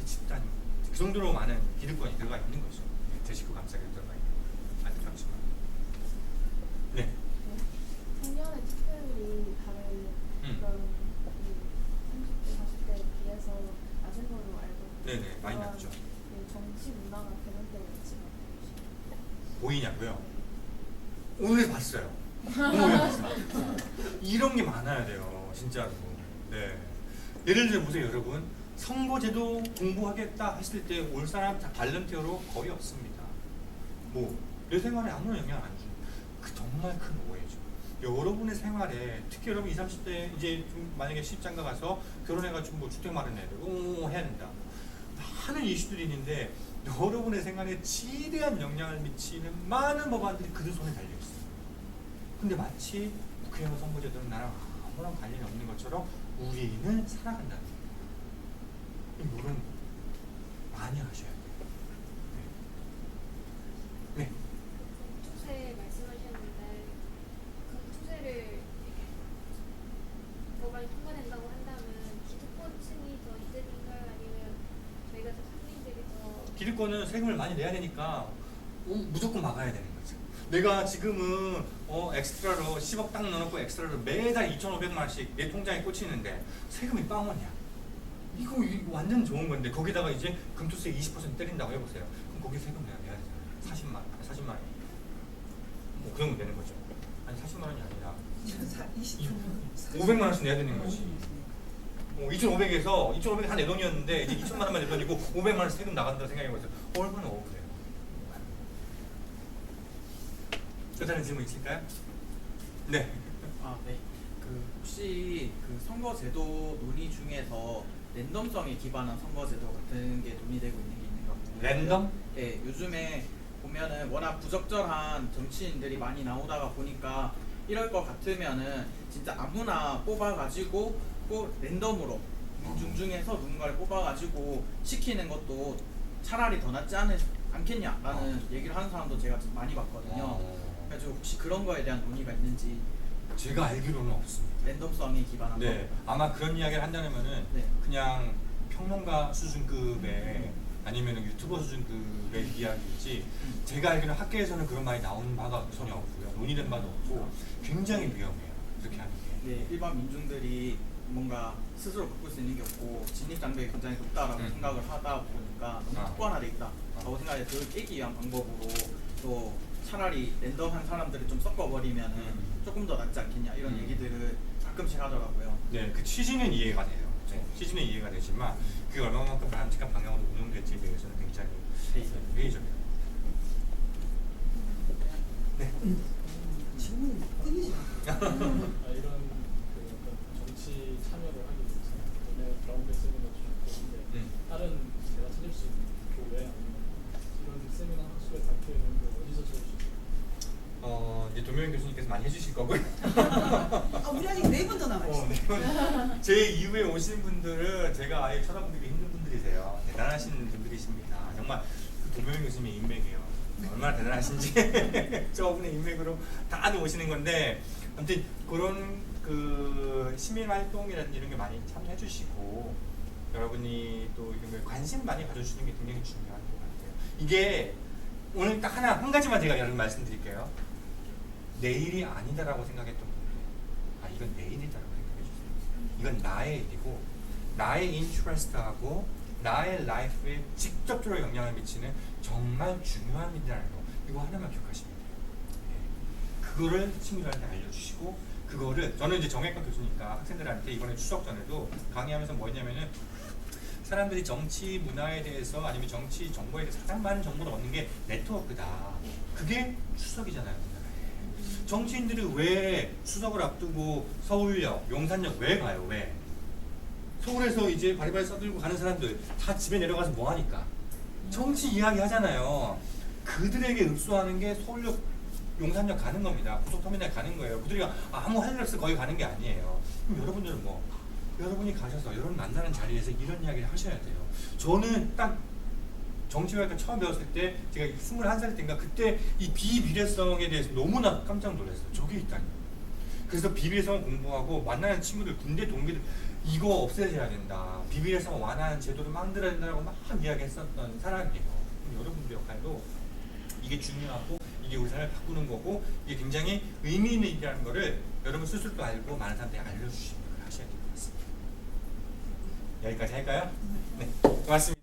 집단 그 정도로 많은 기득권이 들어가 있는 거죠. 제 식구 감싸기 들어가 있는 거. 안타깝지만. 네. 작년에 투표율이 다른 그런 30대, 40대에 비해서 낮은 걸로 알고 있는데 네네, 많이 그런 낮죠. 그 정치 문화가 개선되고 있지가 보이냐고요? 오늘 봤어요. 오늘 봤어요. 이런 게 많아야 돼요, 진짜로. 네. 예를 들어 보세요, 여러분. 선거제도 공부하겠다 했을 때 올 사람 다 발런티어로 거의 없습니다. 뭐 내 생활에 아무런 영향 안 주는. 그 정말 큰 오해죠. 여러분의 생활에 특히 여러분 20, 30대 이제 좀 만약에 시집장가 가서 결혼해가지고 뭐 주택 마련해야 되고 해야 된다. 많은 이슈들이 있는데 여러분의 생활에 지대한 영향을 미치는 많은 법안들이 그들 손에 달려 있어요. 근데 마치 국회의원 선거제도는 나랑 아무런 관련이 없는 것처럼 우리는 살아간다는 거예요. 이 물은 많이 하셔야 돼요. 네. 네. 추세 말씀하셨는데 그 추세를 이렇게 법안이 통과된다고 한다면 기득권층이 더 이득인가요? 아니면 저희가 더 국민들이 더 기득권은 세금을 많이 내야 되니까 무조건 막아야 되는 거죠. 내가 지금은 엑스트라로 10억 딱 넣어놓고 엑스트라로 매달 2,500만 원씩 내 통장에 꽂히는데 세금이 빵원이야. 이거 완전 좋은 건데 거기다가 이제 금투세 20% 때린다고 해보세요. 그럼 거기 세금 내야 되잖아요. 40만 원. 뭐 그 정도 되는 거죠. 아니 40만 원이 아니라 500만 원씩 내야 되는 거지. 2,500에서 2,500이 다 내 돈이었는데 이제 2천만 원만 내 돈이고 500만 원씩 세금 나간다고 생각해보세요. 얼마나 억울해요. 또 다른 질문 있을까요? 네. 네. 그 혹시 그 선거제도 논의 중에서 랜덤성에 기반한 선거제도 같은 게 논의되고 있는 게 있는가 보요 랜덤? 네, 요즘에 보면은 워낙 부적절한 정치인들이 많이 나오다가 보니까 이럴 것 같으면은 진짜 아무나 뽑아가지고 꼭 랜덤으로 민중 중에서 누군가를 뽑아가지고 시키는 것도 차라리 더 낫지 않겠냐라는 얘기를 하는 사람도 제가 좀 많이 봤거든요. 그래서 혹시 그런 거에 대한 논의가 있는지. 제가 알기로는 없습니다. 랜덤성에 기반한 네, 거. 아마 그런 이야기를 한다면은 네. 그냥 평론가 수준급의 아니면 유튜버 수준급의 이야기이지 제가 알기로는 학계에서는 그런 말이 나오는 바가 전혀 없고요. 논의된 바도 없고 굉장히 위험해요. 그렇게 하는 게. 네, 일반 민중들이 뭔가 스스로 바꿀 수 있는 게 없고 진입 장벽이 굉장히 높다라고 생각을 하다 보니까 너무 특권화돼 있다라고 생각해 그걸 깨기 위한 방법으로 또 차라리 랜덤한 사람들을 좀 섞어버리면 조금 더 낫지 않겠냐 이런 얘기들을 가끔씩 하더라고요. 네, 그 취지는 이해가 돼요. 네, 취지는 이해가 되지만 그게 얼마만큼 바람직한 방향으로 운용될지에 대해서는 굉장히 회의적이에요. 네. 질문 끊이지 마. 이런 그 어떤 정치 참여를 하기 위해서 전에 브라운대 세미나도 좋고 한데 다른 제가 찾을 수 있는 교회 아니면 이런 세미나 학술의 발표 이런 거 어디서 찾을 수 있어요? 이제 도명현 교수님께서 많이 해주실 거고요. 우리 아직 4분 더 남아있어요. 제 이후에 오신 분들은 제가 아예 쳐다보기 힘든 분들이세요. 대단하신 분들이십니다. 정말 그 도명현 교수님의 인맥이에요. 얼마나 대단하신지 저분의 인맥으로 다 오시는 건데 아무튼 그런 그 시민 활동이라든지 이런 게 많이 참여해 주시고 여러분이 또 이런 걸 관심 많이 가져주시는 게 굉장히 중요한 것 같아요. 이게 오늘 딱 한 가지만 제가 여러분 말씀드릴게요. 내일이 아니다라고 생각했던 분들, 이건 내일이다라고 생각해 주세요. 이건 나의 일이고 나의 인트레스트하고 나의 라이프에 직접적으로 영향을 미치는 정말 중요한 일이라는 거 이거 하나만 기억하시면 돼요. 네. 그거를 친구들한테 알려주시고 그거를 저는 이제 정외과 교수니까 학생들한테 이번에 추석 전에도 강의하면서 뭐 했냐면은 사람들이 정치 문화에 대해서 아니면 정치 정보에 대해서 가장 많은 정보를 얻는 게 네트워크다. 그게 추석이잖아요. 우리나라에. 정치인들이 왜 추석을 앞두고 서울역, 용산역 왜 가요? 왜? 서울에서 이제 바리바리 써들고 가는 사람들 다 집에 내려가서 뭐 하니까? 정치 이야기 하잖아요. 그들에게 읍소하는 게 서울역, 용산역 가는 겁니다. 고속터미널 가는 거예요. 그들이 아무 할 일 없어 거기 가는 게 아니에요. 그럼 여러분들은 뭐? 여러분이 가셔서 여러분 만나는 자리에서 이런 이야기를 하셔야 돼요. 저는 딱 정치학을 처음 배웠을 때 제가 21살 때인가 그때 이 비미래성에 대해서 너무나 깜짝 놀랐어요. 저게 있다니. 그래서 비미래성을 공부하고 만나는 친구들, 군대 동기들 이거 없애줘야 된다. 비미래성을 완화하는 제도를 만들어야 된다고 막 이야기했었던 사람이에요. 여러분들 역할도 이게 중요하고 이게 우리 삶을 바꾸는 거고 이게 굉장히 의미 있는 일이라는 거를 여러분 스스로도 알고 많은 사람들이 알려주시는 걸 하셔야 될 것 같습니다. 여기까지 할까요? 네, 고맙습니다.